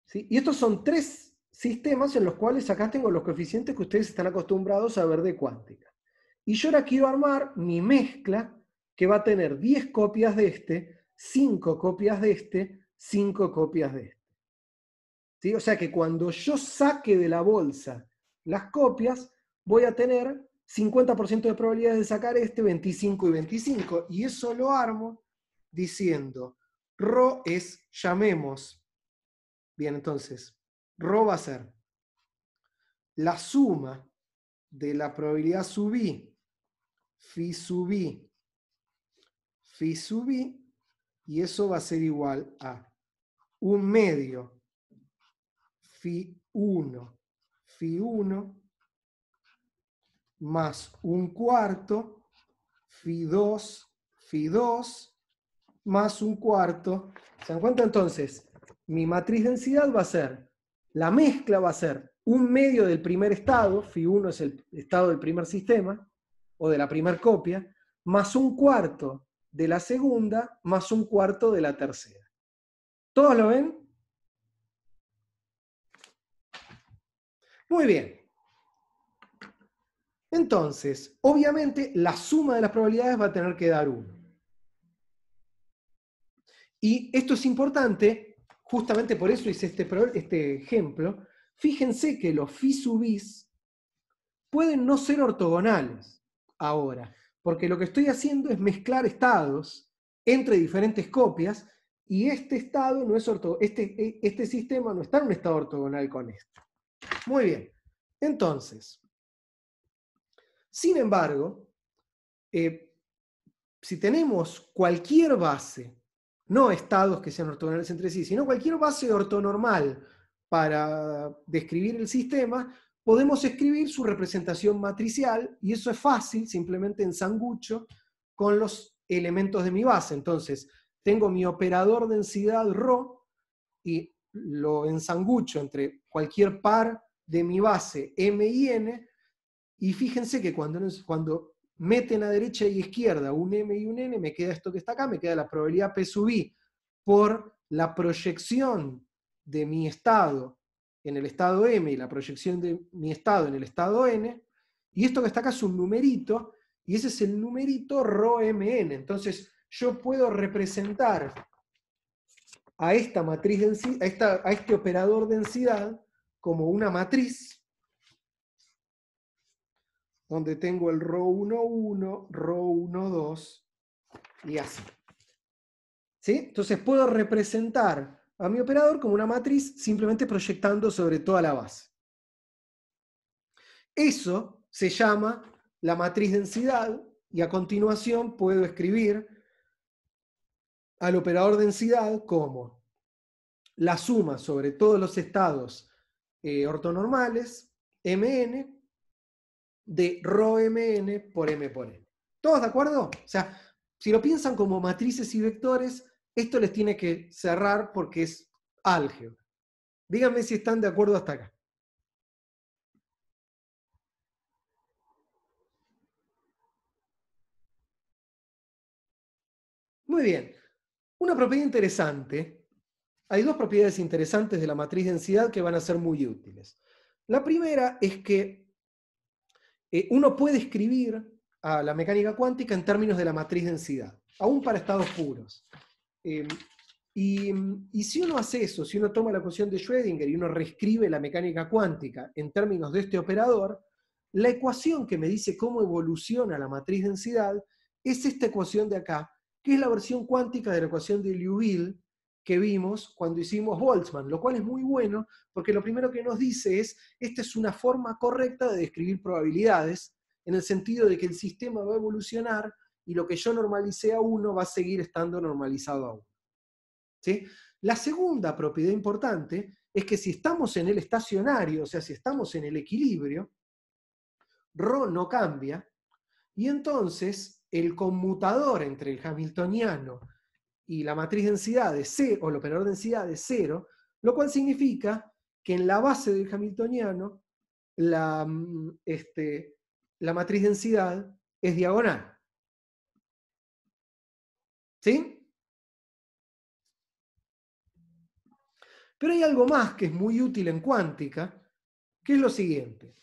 A: ¿sí? Y estos son 3 sistemas en los cuales acá tengo los coeficientes que ustedes están acostumbrados a ver de cuántica. Y yo ahora quiero armar mi mezcla que va a tener 10 copias de este, 5 copias de este, 5 copias de este. ¿Sí? O sea que cuando yo saque de la bolsa las copias, voy a tener 50% de probabilidades de sacar este, 25 y 25. Y eso lo armo diciendo, ρ es, llamemos, bien, entonces, ρ va a ser la suma de la probabilidad sub i, phi sub i, phi sub i, y eso va a ser igual a 1 medio phi 1, phi 1, más 1 cuarto phi 2, phi 2, más 1 cuarto. ¿Se dan cuenta entonces? Mi matriz densidad va a ser, la mezcla va a ser 1 medio del primer estado, phi 1 es el estado del primer sistema, o de la primera copia, más 1 cuarto de la segunda, más 1 cuarto de la tercera. ¿Todos lo ven? Muy bien. Entonces, obviamente, la suma de las probabilidades va a tener que dar 1. Y esto es importante, justamente por eso hice este ejemplo. Fíjense que los phi sub is pueden no ser ortogonales ahora, porque lo que estoy haciendo es mezclar estados entre diferentes copias, y este estado no es este sistema no está en un estado ortogonal con este. Muy bien. Entonces, sin embargo, si tenemos cualquier base, no estados que sean ortogonales entre sí, sino cualquier base ortonormal para describir el sistema, podemos escribir su representación matricial, y eso es fácil, simplemente ensangucho con los elementos de mi base. Entonces, tengo mi operador densidad ρ, y lo ensangucho entre cualquier par de mi base m y n, y fíjense que cuando meten a derecha y izquierda un m y un n, me queda esto que está acá, me queda la probabilidad p sub i por la proyección de mi estado en el estado m y la proyección de mi estado en el estado n, y esto que está acá es un numerito, y ese es el numerito ρmn. Entonces yo puedo representar a esta matriz densidad, a este operador densidad como una matriz donde tengo el ρ11, ρ12 y así. ¿Sí? Entonces puedo representar a mi operador como una matriz simplemente proyectando sobre toda la base. Eso se llama la matriz densidad, y a continuación puedo escribir al operador densidad como la suma sobre todos los estados ortonormales, mn, de ρmn por m por n. ¿Todos de acuerdo? O sea, si lo piensan como matrices y vectores, esto les tiene que cerrar porque es álgebra. Díganme si están de acuerdo hasta acá. Muy bien. Una propiedad interesante. Hay dos propiedades interesantes de la matriz densidad que van a ser muy útiles. La primera es que uno puede escribir a la mecánica cuántica en términos de la matriz densidad, aún para estados puros. Eh, y si uno hace eso, si uno toma la ecuación de Schrödinger y uno reescribe la mecánica cuántica en términos de este operador, la ecuación que me dice cómo evoluciona la matriz densidad es esta ecuación de acá, que es la versión cuántica de la ecuación de Liouville que vimos cuando hicimos Boltzmann, lo cual es muy bueno porque lo primero que nos dice es, esta es una forma correcta de describir probabilidades, en el sentido de que el sistema va a evolucionar y lo que yo normalicé a 1 va a seguir estando normalizado a 1. ¿Sí? La segunda propiedad importante es que si estamos en el estacionario, o sea, si estamos en el equilibrio, ρ no cambia, y entonces el conmutador entre el hamiltoniano y la matriz densidad de C, o el operador densidad de 0, lo cual significa que en la base del hamiltoniano la matriz densidad es diagonal. ¿Sí? Pero hay algo más que es muy útil en cuántica, que es lo siguiente.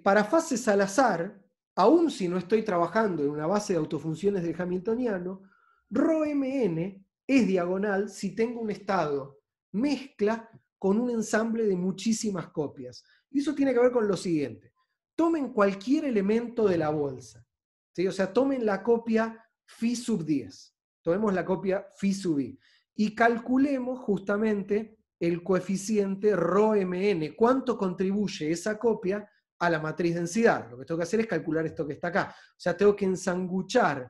A: Para fases al azar, aun si no estoy trabajando en una base de autofunciones del hamiltoniano, ρmn es diagonal si tengo un estado mezcla con un ensamble de muchísimas copias. Y eso tiene que ver con lo siguiente. Tomen cualquier elemento de la bolsa. ¿Sí? O sea, tomen la copia phi sub 10. Tomemos la copia phi sub i. Y calculemos justamente el coeficiente ρmn. ¿Cuánto contribuye esa copia a la matriz densidad? Lo que tengo que hacer es calcular esto que está acá. O sea, tengo que ensanguchar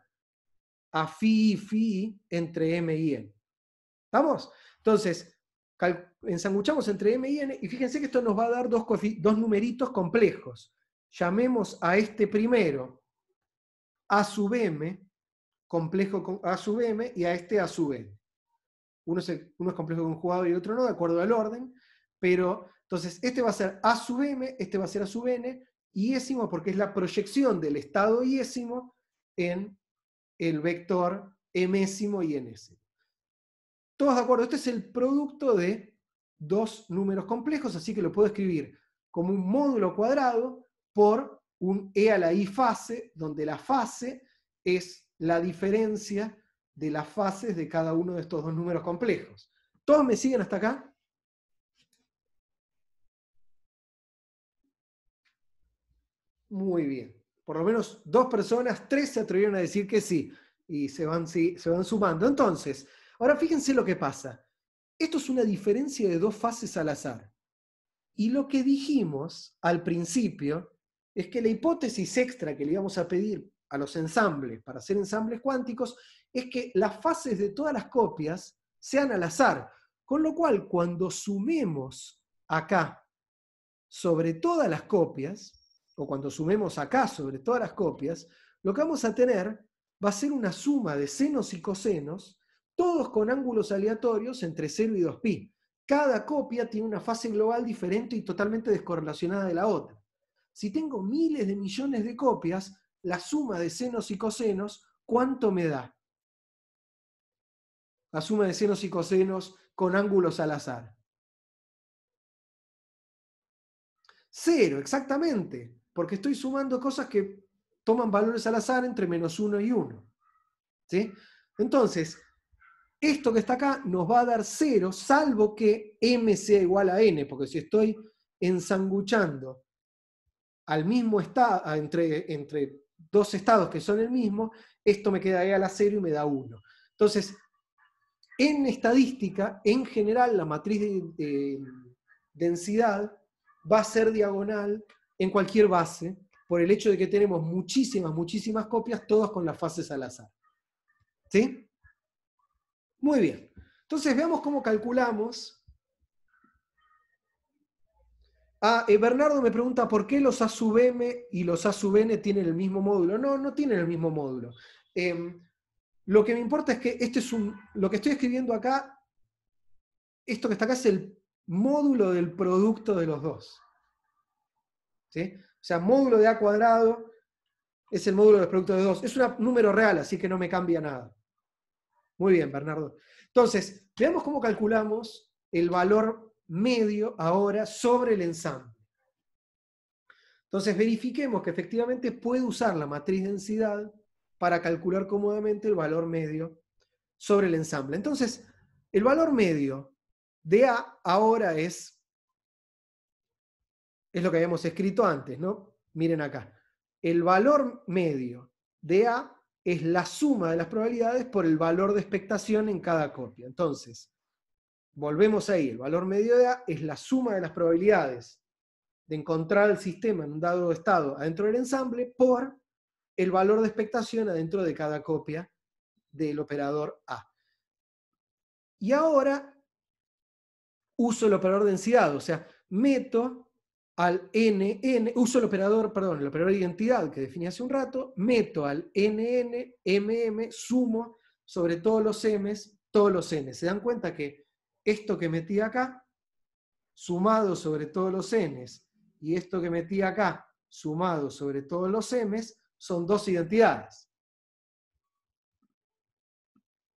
A: a phi entre m y n. ¿Vamos? Entonces, ensanguchamos entre m y n, y fíjense que esto nos va a dar dos numeritos complejos. Llamemos a este primero a sub m, complejo con a sub m, y a este a sub n. Uno es complejo conjugado y el otro no, de acuerdo al orden, pero entonces este va a ser a sub m, este va a ser a sub n, iésimo porque es la proyección del estado iésimo en el vector mésimo y nésimo. ¿Todos de acuerdo? Este es el producto de dos números complejos, así que lo puedo escribir como un módulo cuadrado por un e a la i fase, donde la fase es la diferencia de las fases de cada uno de estos dos números complejos. ¿Todos me siguen hasta acá? Muy bien. Por lo menos dos personas, tres se atrevieron a decir que sí, y se van sumando. Entonces, ahora fíjense lo que pasa. Esto es una diferencia de dos fases al azar. Y lo que dijimos al principio es que la hipótesis extra que le íbamos a pedir a los ensambles para hacer ensambles cuánticos es que las fases de todas las copias sean al azar. Con lo cual, cuando sumemos acá sobre todas las copias, o cuando sumemos acá sobre todas las copias, lo que vamos a tener va a ser una suma de senos y cosenos, todos con ángulos aleatorios entre 0 y 2pi. Cada copia tiene una fase global diferente y totalmente descorrelacionada de la otra. Si tengo miles de millones de copias, la suma de senos y cosenos, ¿cuánto me da? La suma de senos y cosenos con ángulos al azar. 0, exactamente, porque estoy sumando cosas que toman valores al azar entre -1 y 1. ¿Sí? Entonces, esto que está acá nos va a dar 0, salvo que m sea igual a n, porque si estoy ensanguchando al mismo estado, entre dos estados que son el mismo, esto me queda e a la 0 y me da 1. Entonces, en estadística, en general, la matriz de densidad va a ser diagonal en cualquier base, por el hecho de que tenemos muchísimas copias, todas con las fases al azar. ¿Sí? Muy bien. Entonces veamos cómo calculamos. Bernardo me pregunta por qué los A sub m y los A sub n tienen el mismo módulo. No, no tienen el mismo módulo. Lo que me importa es que lo que estoy escribiendo acá, esto que está acá es el módulo del producto de los dos. ¿Sí? O sea, módulo de A cuadrado es el módulo del producto de 2. Es un número real, así que no me cambia nada. Muy bien, Bernardo. Entonces, veamos cómo calculamos el valor medio ahora sobre el ensamble. Entonces, verifiquemos que efectivamente puede usar la matriz densidad para calcular cómodamente el valor medio sobre el ensamble. Entonces, el valor medio de A ahora es lo que habíamos escrito antes, ¿no? Miren acá. El valor medio de A es la suma de las probabilidades por el valor de expectación en cada copia. Entonces, volvemos ahí. El valor medio de A es la suma de las probabilidades de encontrar el sistema en un dado estado adentro del ensamble por el valor de expectación adentro de cada copia del operador A. Y ahora uso el operador densidad, o sea, meto al NN, uso el operador de identidad que definí hace un rato, meto al NN, MM, sumo sobre todos los M's, todos los N. ¿Se dan cuenta que esto que metí acá, sumado sobre todos los N's, y esto que metí acá, sumado sobre todos los M's, son dos identidades?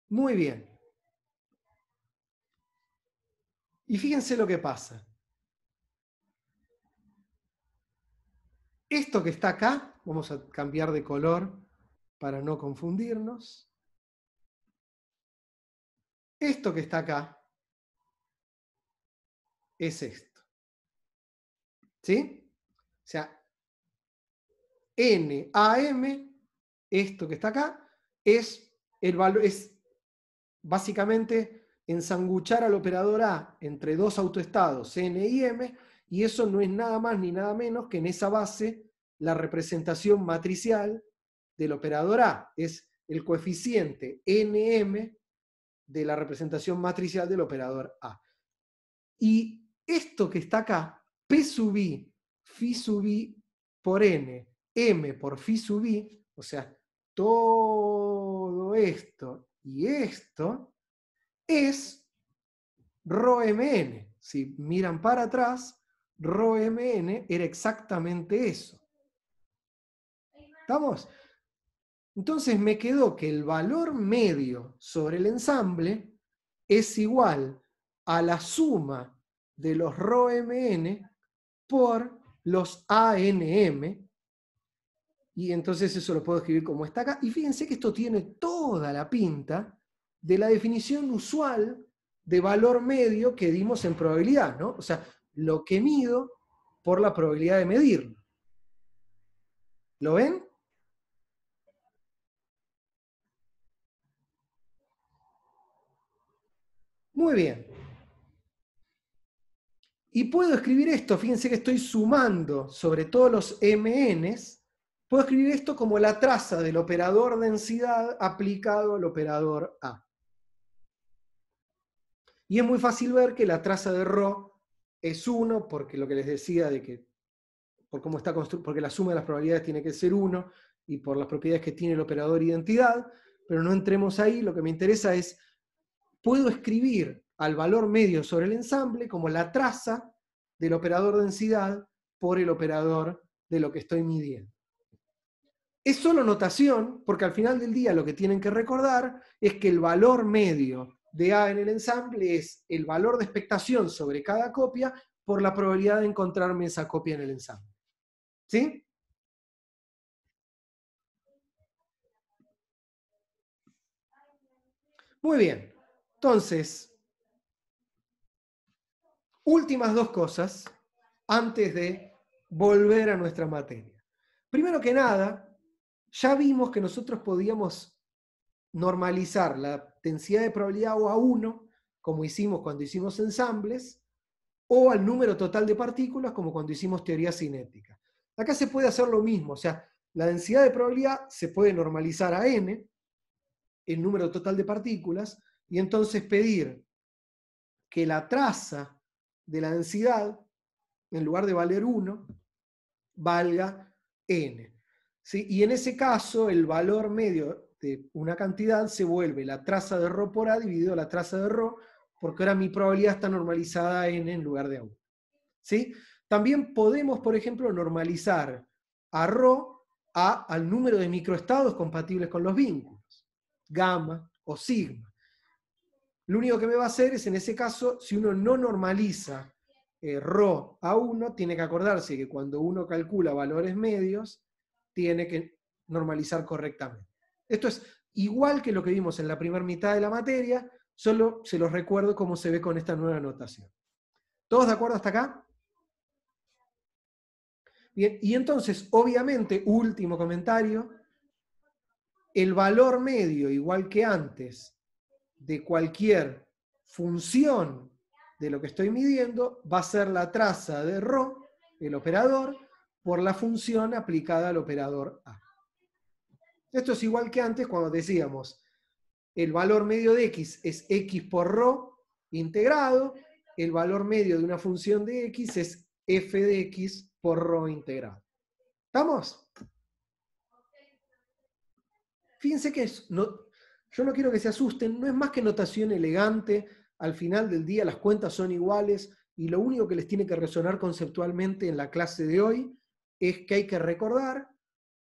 A: Muy bien. Y fíjense lo que pasa. Esto que está acá, vamos a cambiar de color para no confundirnos. Esto que está acá es esto. ¿Sí? O sea, NAM, esto que está acá, es el valor, es básicamente ensanguchar al operador A entre dos autoestados, N y M, y eso no es nada más ni nada menos que en esa base la representación matricial del operador A. Es el coeficiente NM de la representación matricial del operador A. Y esto que está acá, P sub I, phi sub I por N, M por phi sub I, o sea, todo esto y esto, es ρmn. Si miran para atrás, ρmn era exactamente eso. ¿Estamos? Entonces me quedó que el valor medio sobre el ensamble es igual a la suma de los ρmn por los ANM, y entonces eso lo puedo escribir como está acá. Y fíjense que esto tiene toda la pinta de la definición usual de valor medio que dimos en probabilidad, ¿no? O sea, lo que mido por la probabilidad de medirlo. ¿Lo ven? Muy bien. Y puedo escribir esto, fíjense que estoy sumando sobre todos los MNs, puedo escribir esto como la traza del operador densidad aplicado al operador A. Y es muy fácil ver que la traza de ρ es 1, porque lo que les decía de que, por cómo está construido, porque la suma de las probabilidades tiene que ser 1, y por las propiedades que tiene el operador identidad, pero no entremos ahí, lo que me interesa es, puedo escribir al valor medio sobre el ensamble como la traza del operador densidad por el operador de lo que estoy midiendo. Es solo notación, porque al final del día lo que tienen que recordar es que el valor medio de A en el ensamble es el valor de expectación sobre cada copia por la probabilidad de encontrarme esa copia en el ensamble. ¿Sí? Muy bien. Entonces, últimas dos cosas antes de volver a nuestra materia. Primero que nada, ya vimos que nosotros podíamos normalizar la densidad de probabilidad o a 1, como hicimos cuando hicimos ensambles, o al número total de partículas, como cuando hicimos teoría cinética. Acá se puede hacer lo mismo, o sea, la densidad de probabilidad se puede normalizar a n, el número total de partículas, y entonces pedir que la traza de la densidad, en lugar de valer 1, valga n. ¿Sí? Y en ese caso, el valor medio de una cantidad se vuelve la traza de ρ por A dividido la traza de ρ, porque ahora mi probabilidad está normalizada a n en lugar de a 1. ¿Sí? También podemos, por ejemplo, normalizar a ρ al número de microestados compatibles con los vínculos, gamma o sigma. Lo único que me va a hacer es, en ese caso, si uno no normaliza ρ a 1, tiene que acordarse que cuando uno calcula valores medios, tiene que normalizar correctamente. Esto es igual que lo que vimos en la primera mitad de la materia, solo se los recuerdo cómo se ve con esta nueva notación. ¿Todos de acuerdo hasta acá? Bien, y entonces, obviamente, último comentario, el valor medio, igual que antes, de cualquier función de lo que estoy midiendo, va a ser la traza de ρ, el operador, por la función aplicada al operador A. Esto es igual que antes cuando decíamos, el valor medio de x es x por ρ integrado, el valor medio de una función de x es f de x por ρ integrado. ¿Estamos? Fíjense que yo no quiero que se asusten, no es más que notación elegante, al final del día las cuentas son iguales y lo único que les tiene que resonar conceptualmente en la clase de hoy es que hay que recordar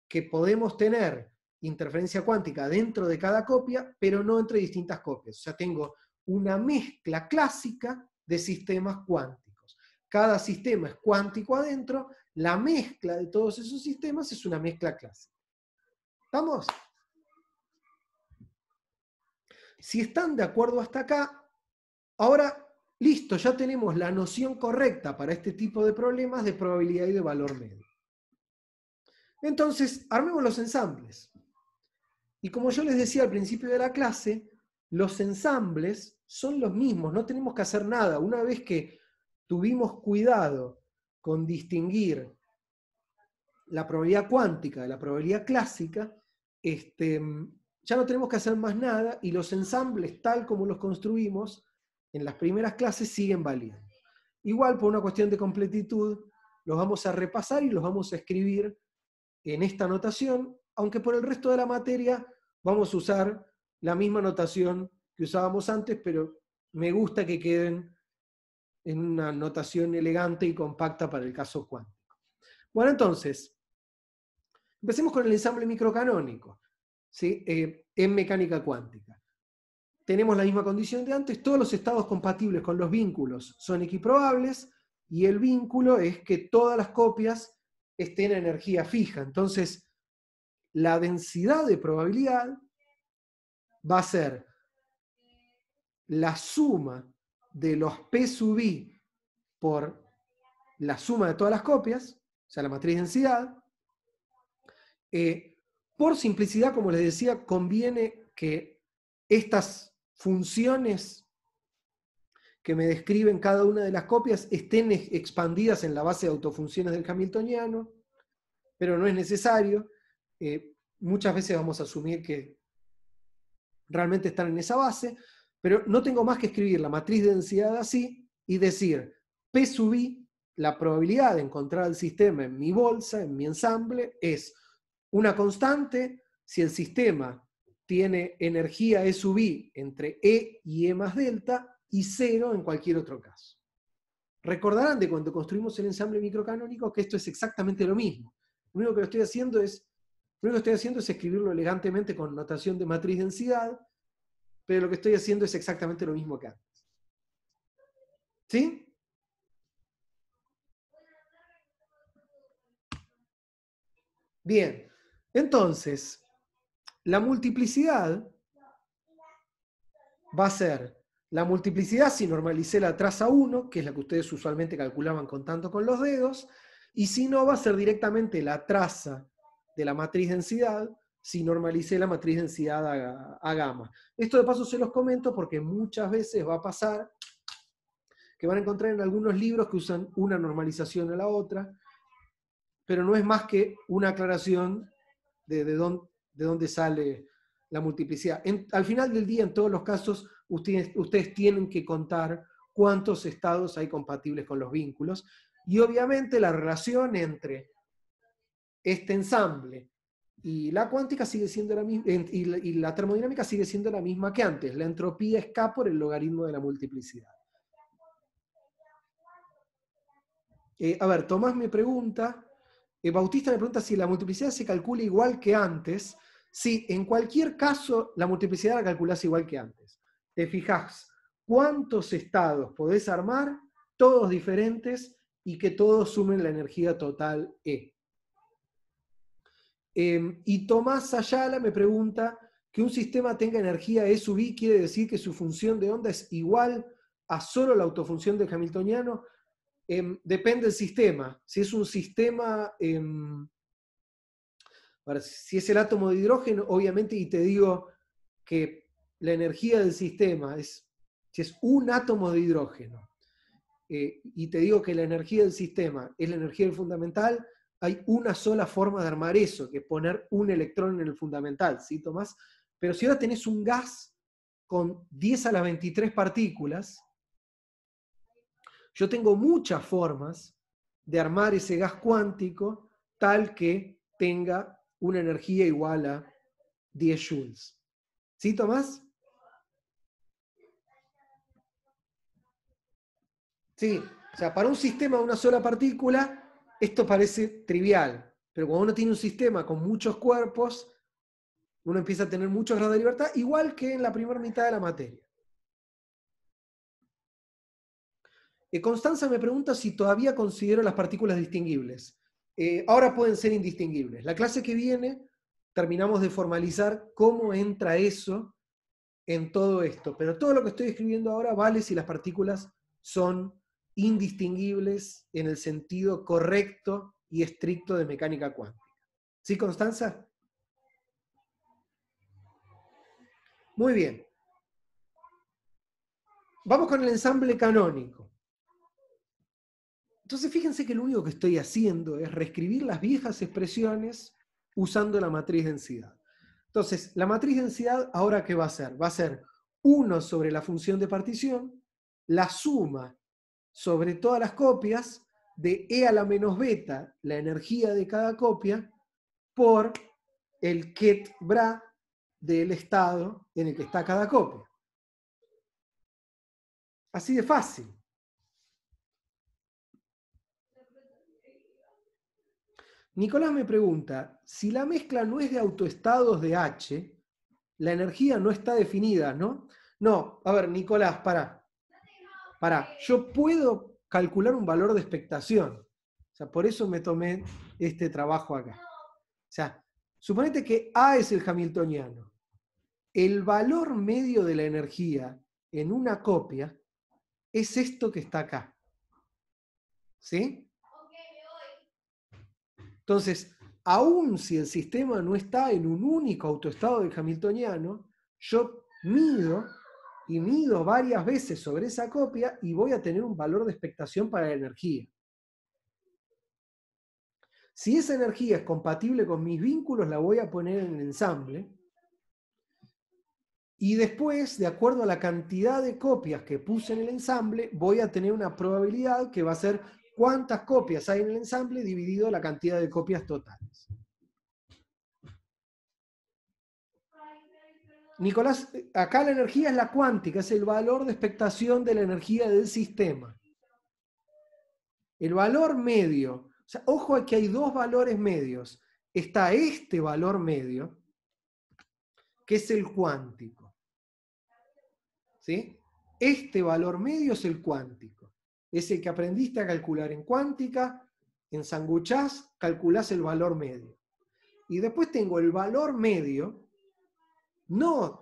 A: que podemos tener interferencia cuántica dentro de cada copia, pero no entre distintas copias. O sea, tengo una mezcla clásica de sistemas cuánticos. Cada sistema es cuántico adentro, la mezcla de todos esos sistemas es una mezcla clásica. ¿Estamos? Si están de acuerdo hasta acá, ahora, listo, ya tenemos la noción correcta para este tipo de problemas de probabilidad y de valor medio. Entonces, armemos los ensambles. Y como yo les decía al principio de la clase, los ensambles son los mismos, no tenemos que hacer nada. Una vez que tuvimos cuidado con distinguir la probabilidad cuántica de la probabilidad clásica, ya no tenemos que hacer más nada y los ensambles, tal como los construimos en las primeras clases, siguen valiendo. Igual, por una cuestión de completitud, los vamos a repasar y los vamos a escribir en esta notación, aunque por el resto de la materia vamos a usar la misma notación que usábamos antes, pero me gusta que queden en una notación elegante y compacta para el caso cuántico. Bueno, entonces, empecemos con el ensamble microcanónico, ¿sí? En mecánica cuántica. Tenemos la misma condición de antes, todos los estados compatibles con los vínculos son equiprobables, y el vínculo es que todas las copias estén en energía fija. Entonces, la densidad de probabilidad va a ser la suma de los P sub I por la suma de todas las copias, o sea, la matriz densidad. Por simplicidad, como les decía, conviene que estas funciones que me describen cada una de las copias estén expandidas en la base de autofunciones del hamiltoniano, pero no es necesario. Muchas veces vamos a asumir que realmente están en esa base, pero no tengo más que escribir la matriz de densidad así y decir P sub I, la probabilidad de encontrar el sistema en mi bolsa, en mi ensamble, es una constante si el sistema tiene energía E sub I entre E y E más delta, y 0 en cualquier otro caso. Recordarán de cuando construimos el ensamble microcanónico que esto es exactamente lo mismo. Lo único que estoy haciendo es escribirlo elegantemente con notación de matriz densidad, pero lo que estoy haciendo es exactamente lo mismo que antes. ¿Sí? Bien, entonces, la multiplicidad va a ser la multiplicidad si normalicé la traza 1, que es la que ustedes usualmente calculaban contando con los dedos, y si no, va a ser directamente la traza de la matriz densidad si normalicé la matriz densidad a gamma. Esto de paso se los comento porque muchas veces va a pasar que van a encontrar en algunos libros que usan una normalización a la otra, pero no es más que una aclaración de dónde sale la multiplicidad. Al final del día, en todos los casos, ustedes tienen que contar cuántos estados hay compatibles con los vínculos, y obviamente la relación entre este ensamble y la cuántica sigue siendo la misma, y la termodinámica sigue siendo la misma que antes. La entropía es K por el logaritmo de la multiplicidad. A ver, Tomás me pregunta, Bautista me pregunta si la multiplicidad se calcula igual que antes. Sí, en cualquier caso, la multiplicidad la calculás igual que antes. Te fijás cuántos estados podés armar, todos diferentes, y que todos sumen la energía total E. Y Tomás Ayala me pregunta, que un sistema tenga energía E sub I quiere decir que su función de onda es igual a solo la autofunción del hamiltoniano. Depende del sistema. Si es un sistema, si es el átomo de hidrógeno, obviamente, y te digo que la energía del sistema si es un átomo de hidrógeno, y te digo que la energía del sistema es la energía del fundamental, hay una sola forma de armar eso, que es poner un electrón en el fundamental, ¿sí, Tomás? Pero si ahora tenés un gas con 10 a la 23 partículas, yo tengo muchas formas de armar ese gas cuántico tal que tenga una energía igual a 10 joules. ¿Sí, Tomás? Sí, o sea, para un sistema de una sola partícula, esto parece trivial, pero cuando uno tiene un sistema con muchos cuerpos, uno empieza a tener muchos grados de libertad, igual que en la primera mitad de la materia. Constanza me pregunta si todavía considero las partículas distinguibles. Ahora pueden ser indistinguibles. La clase que viene terminamos de formalizar cómo entra eso en todo esto, pero todo lo que estoy escribiendo ahora vale si las partículas son indistinguibles en el sentido correcto y estricto de mecánica cuántica. ¿Sí, Constanza? Muy bien. Vamos con el ensamble canónico. Entonces fíjense que lo único que estoy haciendo es reescribir las viejas expresiones usando la matriz densidad. Entonces, la matriz densidad, ¿ahora qué va a ser? Va a ser 1 sobre la función de partición, la suma sobre todas las copias de E a la menos beta, la energía de cada copia, por el ket bra del estado en el que está cada copia. Así de fácil. Nicolás me pregunta, si la mezcla no es de autoestados de H, la energía no está definida, ¿no? No, a ver, Nicolás, pará. Yo puedo calcular un valor de expectación. O sea, por eso me tomé este trabajo acá. O sea, suponete que A es el hamiltoniano. El valor medio de la energía en una copia es esto que está acá. ¿Sí? Entonces, aun si el sistema no está en un único autoestado del hamiltoniano, yo mido varias veces sobre esa copia y voy a tener un valor de expectación para la energía. Si esa energía es compatible con mis vínculos, la voy a poner en el ensamble. Y después, de acuerdo a la cantidad de copias que puse en el ensamble, voy a tener una probabilidad que va a ser cuántas copias hay en el ensamble dividido la cantidad de copias totales. Nicolás, acá la energía es la cuántica, es el valor de expectación de la energía del sistema. El valor medio, o sea, ojo a que hay dos valores medios. Está este valor medio, que es el cuántico. ¿Sí? Este valor medio es el cuántico. Es el que aprendiste a calcular en cuántica, ensanguchás, calculás el valor medio. Y después tengo el valor medio, no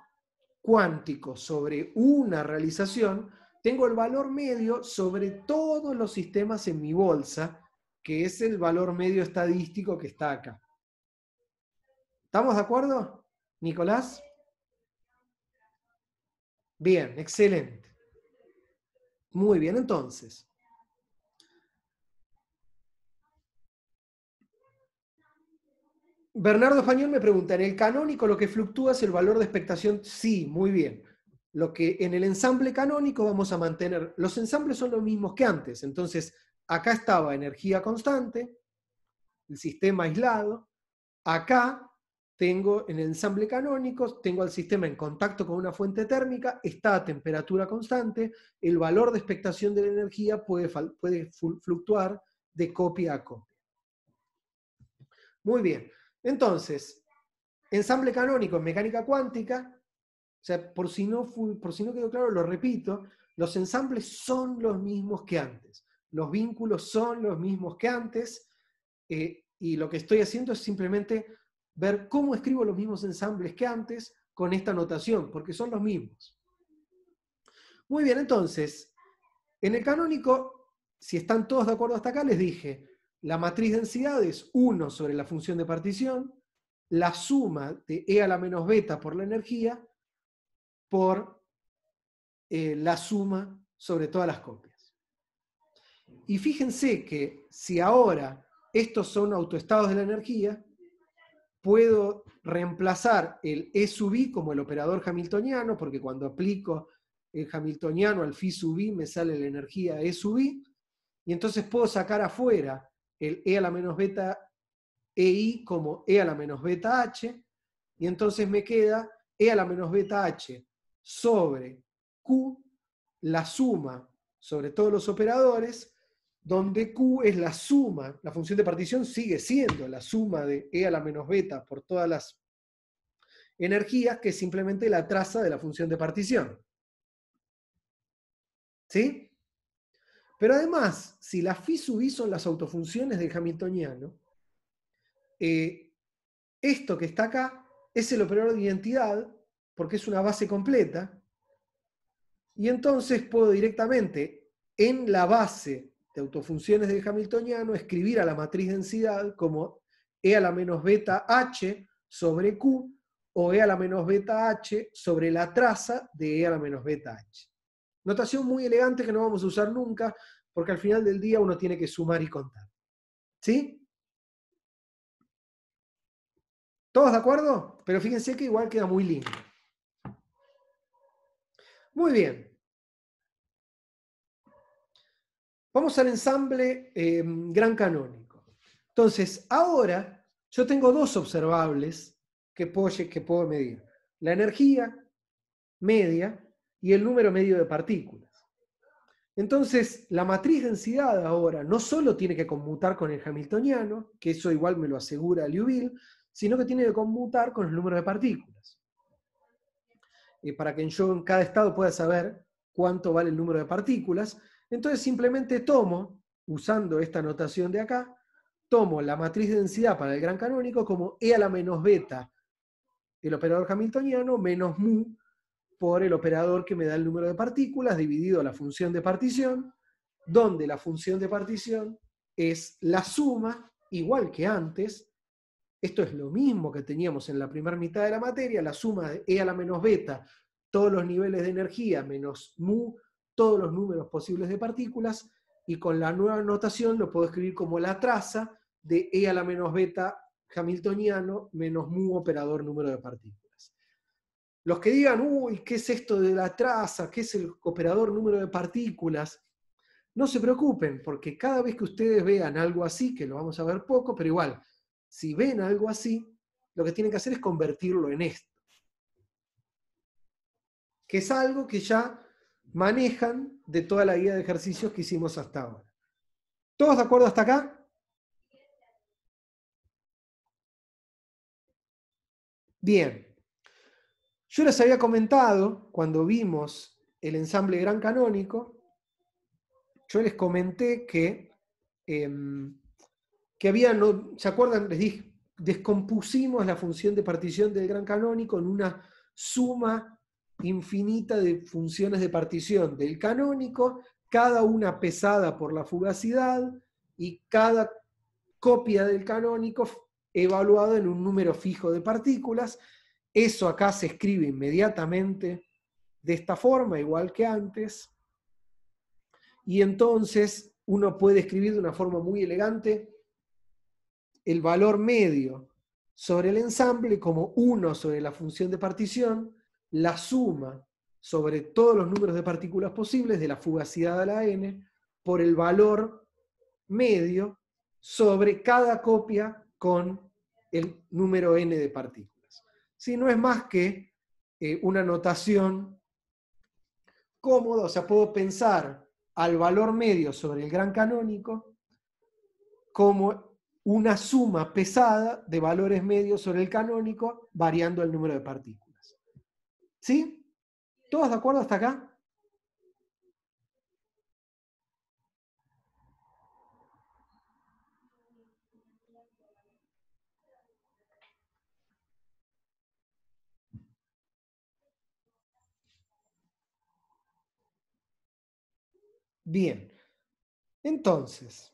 A: cuántico sobre una realización, tengo el valor medio sobre todos los sistemas en mi bolsa, que es el valor medio estadístico que está acá. ¿Estamos de acuerdo, Nicolás? Bien, excelente. Muy bien, entonces. Bernardo Español me pregunta, ¿en el canónico lo que fluctúa es el valor de expectación? Sí, muy bien. Lo que en el ensamble canónico vamos a mantener, los ensambles son los mismos que antes, entonces acá estaba energía constante, el sistema aislado, acá tengo en el ensamble canónico, tengo al sistema en contacto con una fuente térmica, está a temperatura constante, el valor de expectación de la energía puede fluctuar de copia a copia. Muy bien, entonces, ensamble canónico en mecánica cuántica, o sea, por si no quedó claro, lo repito, los ensambles son los mismos que antes. Los vínculos son los mismos que antes. Y lo que estoy haciendo es simplemente ver cómo escribo los mismos ensambles que antes con esta notación, porque son los mismos. Muy bien, entonces, en el canónico, si están todos de acuerdo hasta acá, les dije, la matriz densidad es 1 sobre la función de partición, la suma de E a la menos beta por la energía, por la suma sobre todas las copias. Y fíjense que si ahora estos son autoestados de la energía, puedo reemplazar el E sub i como el operador hamiltoniano, porque cuando aplico el hamiltoniano al phi sub i me sale la energía E sub i, y entonces puedo sacar afuera el E a la menos beta EI como E a la menos beta h, y entonces me queda E a la menos beta h sobre Q, la suma sobre todos los operadores, donde Q es la suma, la función de partición sigue siendo la suma de E a la menos beta por todas las energías, que es simplemente la traza de la función de partición. ¿Sí? Pero además, si la phi sub i son las autofunciones del hamiltoniano, esto que está acá es el operador de identidad, porque es una base completa, y entonces puedo directamente en la base de autofunciones del hamiltoniano escribir a la matriz densidad como E a la menos beta h sobre Q, o E a la menos beta h sobre la traza de E a la menos beta h. Notación muy elegante que no vamos a usar nunca, porque al final del día uno tiene que sumar y contar. ¿Sí? ¿Todos de acuerdo? Pero fíjense que igual queda muy lindo. Muy bien. Vamos al ensamble gran canónico. Entonces, ahora yo tengo dos observables que puedo medir. La energía media y el número medio de partículas. Entonces, la matriz densidad ahora no solo tiene que conmutar con el hamiltoniano, que eso igual me lo asegura Liouville, sino que tiene que conmutar con el número de partículas. Para que yo en cada estado pueda saber cuánto vale el número de partículas. Entonces simplemente tomo, usando esta notación de acá, tomo la matriz de densidad para el gran canónico como E a la menos beta, el operador hamiltoniano, menos mu por el operador que me da el número de partículas, dividido la función de partición, donde la función de partición es la suma, igual que antes. Esto es lo mismo que teníamos en la primera mitad de la materia, la suma de E a la menos beta, todos los niveles de energía, menos mu, todos los números posibles de partículas, y con la nueva notación lo puedo escribir como la traza de E a la menos beta hamiltoniano menos mu operador número de partículas. Los que digan, uy, ¿qué es esto de la traza? ¿Qué es el operador número de partículas? No se preocupen, porque cada vez que ustedes vean algo así, que lo vamos a ver poco, pero igual, si ven algo así, lo que tienen que hacer es convertirlo en esto. Que es algo que ya manejan de toda la guía de ejercicios que hicimos hasta ahora. ¿Todos de acuerdo hasta acá? Bien. Yo les había comentado, cuando vimos el ensamble gran canónico, yo les comenté que había, no, ¿se acuerdan? Les dije, descompusimos la función de partición del gran canónico en una suma infinita de funciones de partición del canónico, cada una pesada por la fugacidad y cada copia del canónico evaluada en un número fijo de partículas. Eso acá se escribe inmediatamente de esta forma, igual que antes. Y entonces uno puede escribir de una forma muy elegante el valor medio sobre el ensamble como 1 sobre la función de partición, la suma sobre todos los números de partículas posibles de la fugacidad a la n, por el valor medio sobre cada copia con el número n de partículas. Si no es más que una notación cómoda, o sea, puedo pensar al valor medio sobre el gran canónico como una suma pesada de valores medios sobre el canónico, variando el número de partículas. ¿Sí? ¿Todos de acuerdo hasta acá? Bien, entonces,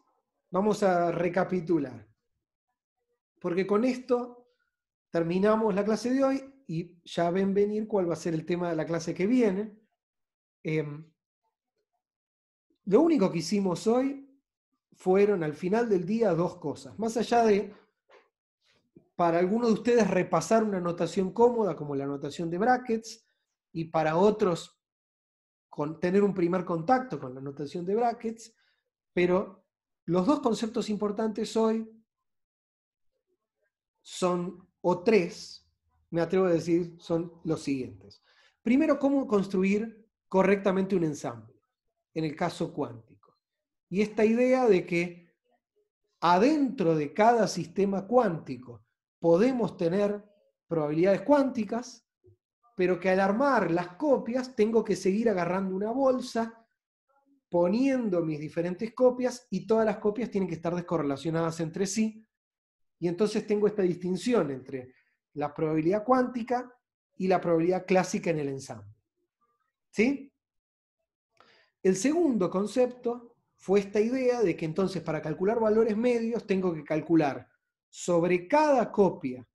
A: vamos a recapitular, porque con esto terminamos la clase de hoy y ya ven venir cuál va a ser el tema de la clase que viene. Lo único que hicimos hoy fueron al final del día dos cosas, más allá de, para algunos de ustedes, repasar una notación cómoda como la notación de brackets, y para otros tener un primer contacto con la notación de brackets, pero los dos conceptos importantes hoy son, o tres, me atrevo a decir, son los siguientes. Primero, cómo construir correctamente un ensamble, en el caso cuántico. Y esta idea de que adentro de cada sistema cuántico podemos tener probabilidades cuánticas, pero que al armar las copias tengo que seguir agarrando una bolsa, poniendo mis diferentes copias, y todas las copias tienen que estar descorrelacionadas entre sí. Y entonces tengo esta distinción entre la probabilidad cuántica y la probabilidad clásica en el ensamble. ¿Sí? El segundo concepto fue esta idea de que entonces para calcular valores medios tengo que calcular sobre cada copia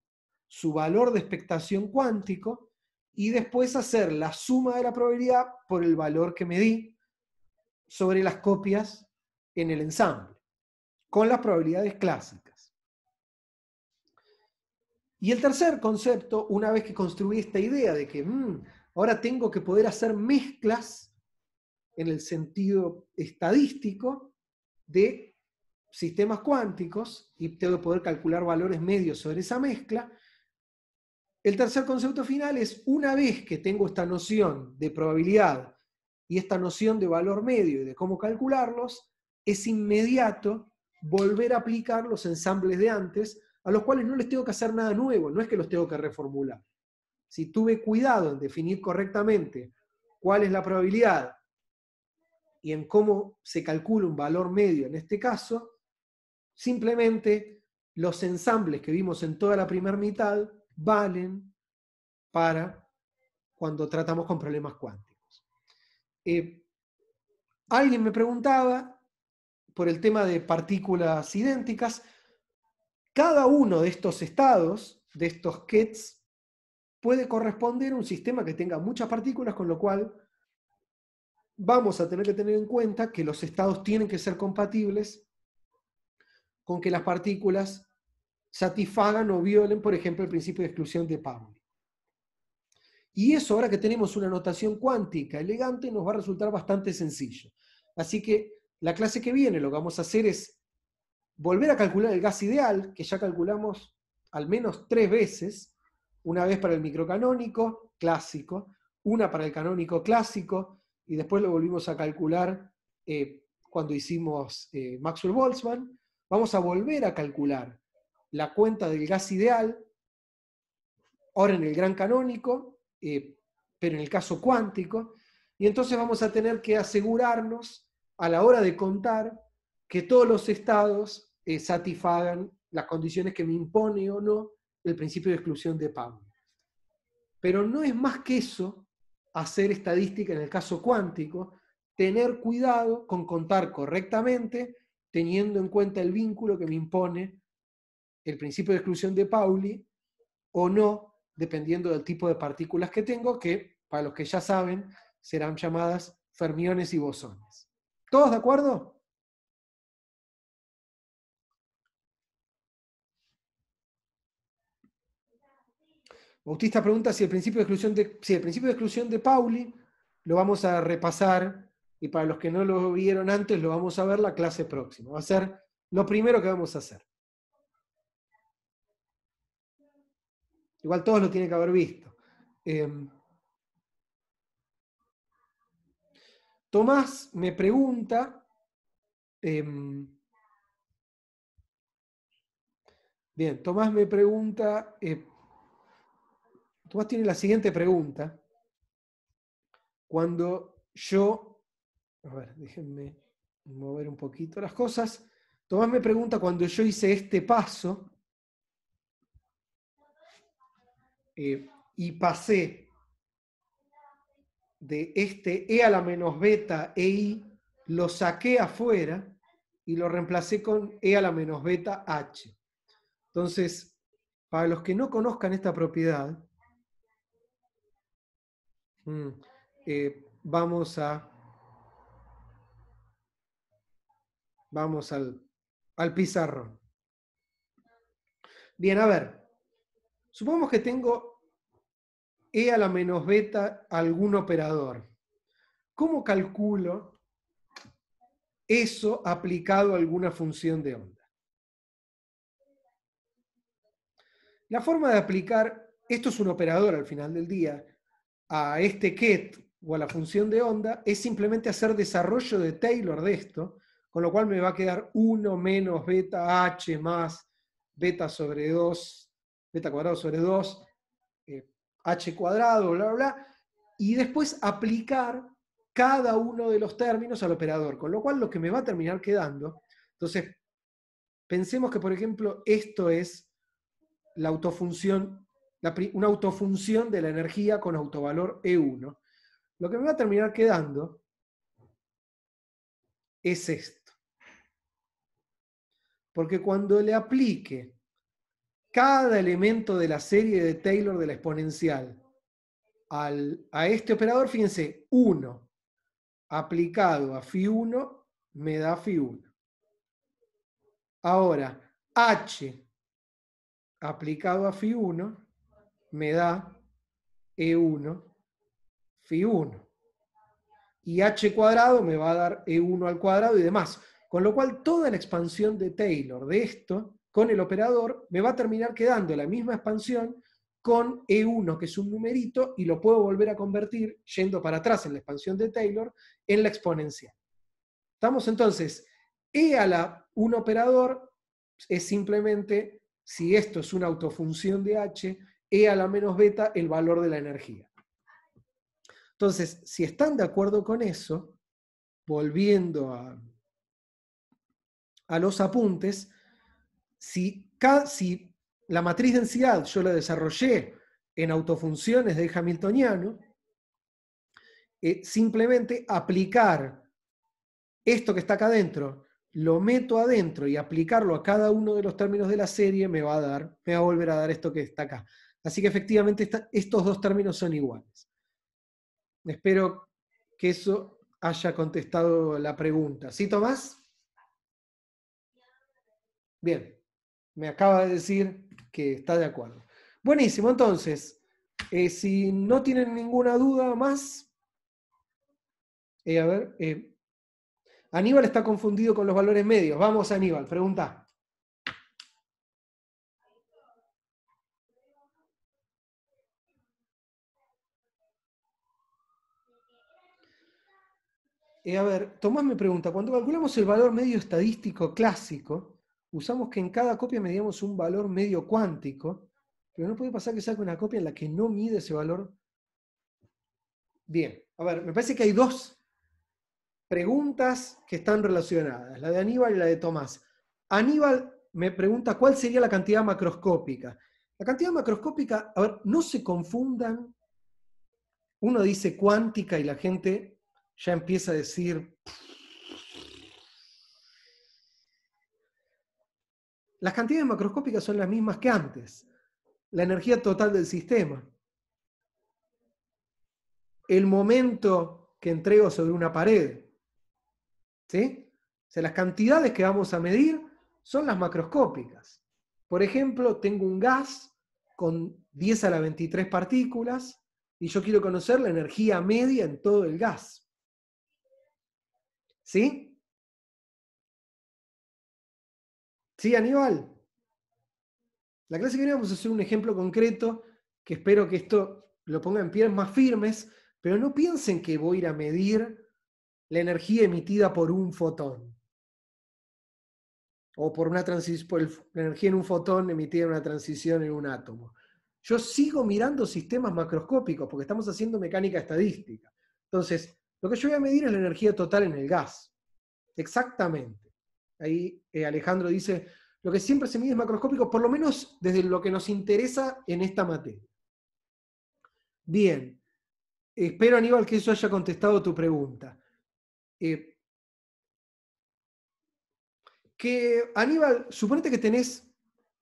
A: su valor de expectación cuántico y después hacer la suma de la probabilidad por el valor que medí sobre las copias en el ensamble, con las probabilidades clásicas. Y el tercer concepto, una vez que construí esta idea de que ahora tengo que poder hacer mezclas en el sentido estadístico de sistemas cuánticos y tengo que poder calcular valores medios sobre esa mezcla, el tercer concepto final es, una vez que tengo esta noción de probabilidad y esta noción de valor medio y de cómo calcularlos, es inmediato volver a aplicar los ensambles de antes, a los cuales no les tengo que hacer nada nuevo, no es que los tengo que reformular. Si tuve cuidado en definir correctamente cuál es la probabilidad y en cómo se calcula un valor medio en este caso, simplemente los ensambles que vimos en toda la primera mitad valen para cuando tratamos con problemas cuánticos. Alguien me preguntaba por el tema de partículas idénticas. Cada uno de estos estados, de estos qubits, puede corresponder a un sistema que tenga muchas partículas, con lo cual vamos a tener que tener en cuenta que los estados tienen que ser compatibles con que las partículas satisfagan o violen, por ejemplo, el principio de exclusión de Pauli. Y eso, ahora que tenemos una notación cuántica elegante, nos va a resultar bastante sencillo. Así que la clase que viene lo que vamos a hacer es volver a calcular el gas ideal, que ya calculamos al menos 3 veces, una vez para el microcanónico clásico, una para el canónico clásico, y después lo volvimos a calcular cuando hicimos Maxwell-Boltzmann. Vamos a volver a calcular la cuenta del gas ideal, ahora en el gran canónico, pero en el caso cuántico, y entonces vamos a tener que asegurarnos a la hora de contar que todos los estados satisfagan las condiciones que me impone o no el principio de exclusión de Pauli. Pero no es más que eso hacer estadística en el caso cuántico, tener cuidado con contar correctamente, teniendo en cuenta el vínculo que me impone el principio de exclusión de Pauli o no, dependiendo del tipo de partículas que tengo, que, para los que ya saben, serán llamadas fermiones y bosones. ¿Todos de acuerdo? Bautista pregunta si el principio de exclusión de Pauli lo vamos a repasar, y para los que no lo vieron antes, lo vamos a ver la clase próxima. Va a ser lo primero que vamos a hacer. Igual todos lo tienen que haber visto. Tomás me pregunta, bien, Tomás me pregunta, Tomás tiene la siguiente pregunta. Cuando yo, a ver, déjenme mover un poquito las cosas. Tomás me pregunta, cuando yo hice este paso y pasé de este e a la menos beta ei, lo saqué afuera y lo reemplacé con E a la menos beta H. Entonces, para los que no conozcan esta propiedad, vamos al pizarrón. Bien, a ver, supongamos que tengo E a la menos beta algún operador. ¿Cómo calculo eso aplicado a alguna función de onda? La forma de aplicar, esto es un operador al final del día, a este ket o a la función de onda, es simplemente hacer desarrollo de Taylor de esto, con lo cual me va a quedar 1 menos beta h más beta sobre 2, beta cuadrado sobre 2, h cuadrado, bla, bla, bla, y después aplicar cada uno de los términos al operador, con lo cual lo que me va a terminar quedando, entonces, pensemos que, por ejemplo, esto es la autofunción, una autofunción de la energía con autovalor E1. Lo que me va a terminar quedando es esto. Porque cuando le aplique cada elemento de la serie de Taylor de la exponencial a este operador, fíjense, 1 aplicado a φ1 me da φ1. Ahora, h aplicado a φ1 me da E1 φ1. Y h cuadrado me va a dar E1 al cuadrado y demás. Con lo cual, toda la expansión de Taylor de esto, con el operador, me va a terminar quedando la misma expansión con E1, que es un numerito, y lo puedo volver a convertir, yendo para atrás en la expansión de Taylor, en la exponencial. ¿Estamos entonces? E a la un operador es simplemente, si esto es una autofunción de h, E a la menos beta, el valor de la energía. Entonces, si están de acuerdo con eso, volviendo a los apuntes, si la matriz densidad yo la desarrollé en autofunciones del hamiltoniano, simplemente aplicar esto que está acá adentro, lo meto adentro y aplicarlo a cada uno de los términos de la serie me va a volver a dar esto que está acá. Así que efectivamente estos dos términos son iguales. Espero que eso haya contestado la pregunta. ¿Sí, Tomás? Bien, me acaba de decir que está de acuerdo. Buenísimo, entonces, si no tienen ninguna duda más, a ver, Aníbal está confundido con los valores medios. Vamos, Aníbal, pregunta. A ver, Tomás me pregunta, cuando calculamos el valor medio estadístico clásico, usamos que en cada copia medíamos un valor medio cuántico, pero no puede pasar que saque una copia en la que no mide ese valor. Bien, a ver, me parece que hay dos preguntas que están relacionadas, la de Aníbal y la de Tomás. Aníbal me pregunta cuál sería la cantidad macroscópica. La cantidad macroscópica, a ver, no se confundan. Uno dice cuántica y la gente ya empieza a decir... Las cantidades macroscópicas son las mismas que antes. La energía total del sistema. El momento que entrego sobre una pared. ¿Sí? O sea, las cantidades que vamos a medir son las macroscópicas. Por ejemplo, tengo un gas con 10 a la 23 partículas y yo quiero conocer la energía media en todo el gas. ¿Sí? ¿Sí, Aníbal? La clase que viene vamos a hacer un ejemplo concreto que espero que esto lo ponga en pies más firmes, pero no piensen que voy a ir a medir la energía emitida por un fotón. O por la energía en un fotón emitida en una transición en un átomo. Yo sigo mirando sistemas macroscópicos porque estamos haciendo mecánica estadística. Entonces, lo que yo voy a medir es la energía total en el gas. Exactamente. Ahí Alejandro dice, lo que siempre se mide es macroscópico, por lo menos desde lo que nos interesa en esta materia. Bien. Espero, Aníbal, que eso haya contestado tu pregunta. que, Aníbal, suponete que tenés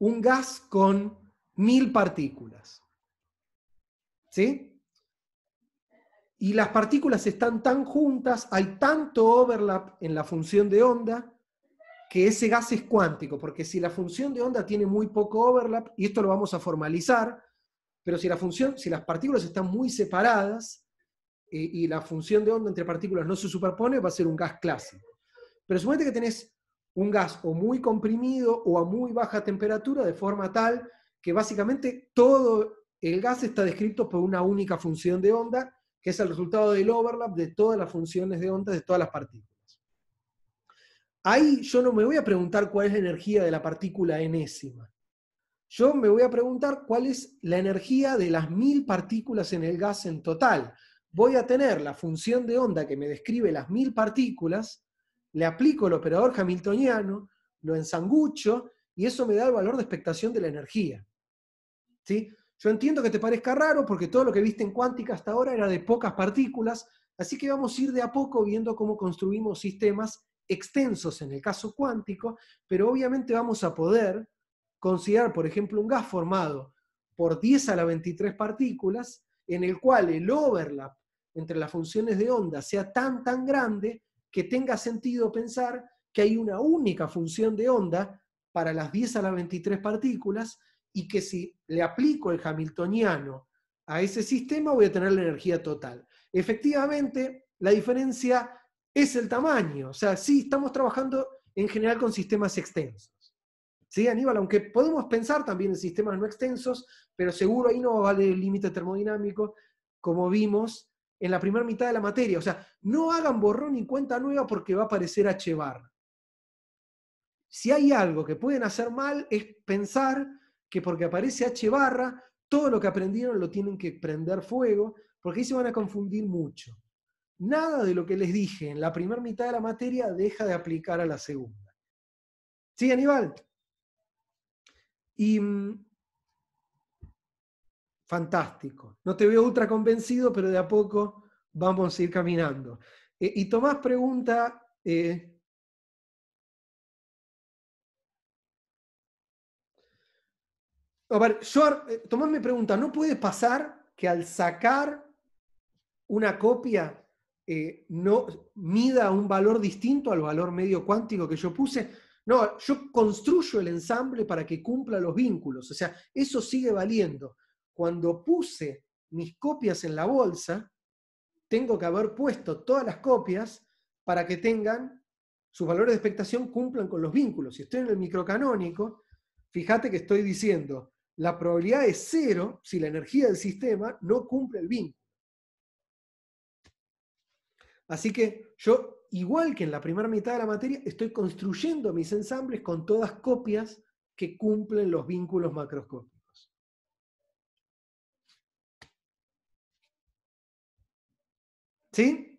A: un gas con 1000 partículas, ¿sí? Y las partículas están tan juntas, hay tanto overlap en la función de onda, que ese gas es cuántico, porque si la función de onda tiene muy poco overlap, y esto lo vamos a formalizar, pero si las partículas están muy separadas, y la función de onda entre partículas no se superpone, va a ser un gas clásico. Pero suponete que tenés un gas o muy comprimido o a muy baja temperatura, de forma tal que básicamente todo el gas está descrito por una única función de onda, que es el resultado del overlap de todas las funciones de onda de todas las partículas. Ahí yo no me voy a preguntar cuál es la energía de la partícula enésima. Yo me voy a preguntar cuál es la energía de las 1000 partículas en el gas en total. Voy a tener la función de onda que me describe las 1000 partículas, le aplico el operador hamiltoniano, lo ensangucho, y eso me da el valor de expectación de la energía. ¿Sí? Yo entiendo que te parezca raro, porque todo lo que viste en cuántica hasta ahora era de pocas partículas, así que vamos a ir de a poco viendo cómo construimos sistemas extensos en el caso cuántico, pero obviamente vamos a poder considerar, por ejemplo, un gas formado por 10 a la 23 partículas, en el cual el overlap entre las funciones de onda sea tan grande que tenga sentido pensar que hay una única función de onda para las 10 a la 23 partículas, y que si le aplico el hamiltoniano a ese sistema voy a tener la energía total. Efectivamente, la diferencia es el tamaño. O sea, sí, estamos trabajando en general con sistemas extensos. ¿Sí, Aníbal? Aunque podemos pensar también en sistemas no extensos, pero seguro ahí no vale el límite termodinámico, como vimos en la primera mitad de la materia. O sea, no hagan borrón y cuenta nueva porque va a aparecer H bar. Si hay algo que pueden hacer mal es pensar que porque aparece H barra, todo lo que aprendieron lo tienen que prender fuego, porque ahí se van a confundir mucho. Nada de lo que les dije en la primera mitad de la materia deja de aplicar a la segunda. ¿Sí, Aníbal? Y fantástico. No te veo ultra convencido, pero de a poco vamos a ir caminando. Y Tomás pregunta... a ver, Tomás me pregunta, ¿no puede pasar que al sacar una copia no mida un valor distinto al valor medio cuántico que yo puse? No, yo construyo el ensamble para que cumpla los vínculos. O sea, eso sigue valiendo. Cuando puse mis copias en la bolsa, tengo que haber puesto todas las copias para que tengan sus valores de expectación, cumplan con los vínculos. Si estoy en el microcanónico, fíjate que estoy diciendo, la probabilidad es 0 si la energía del sistema no cumple el vínculo. Así que yo, igual que en la primera mitad de la materia, estoy construyendo mis ensambles con todas copias que cumplen los vínculos macroscópicos. ¿Sí?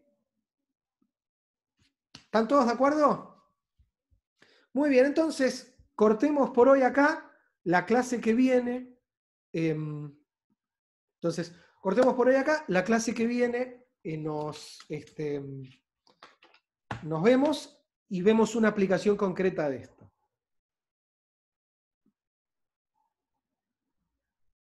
A: ¿Están todos de acuerdo? Muy bien, entonces cortemos por hoy acá. La clase que viene, entonces cortemos por hoy acá. La clase que viene nos vemos y vemos una aplicación concreta de esto.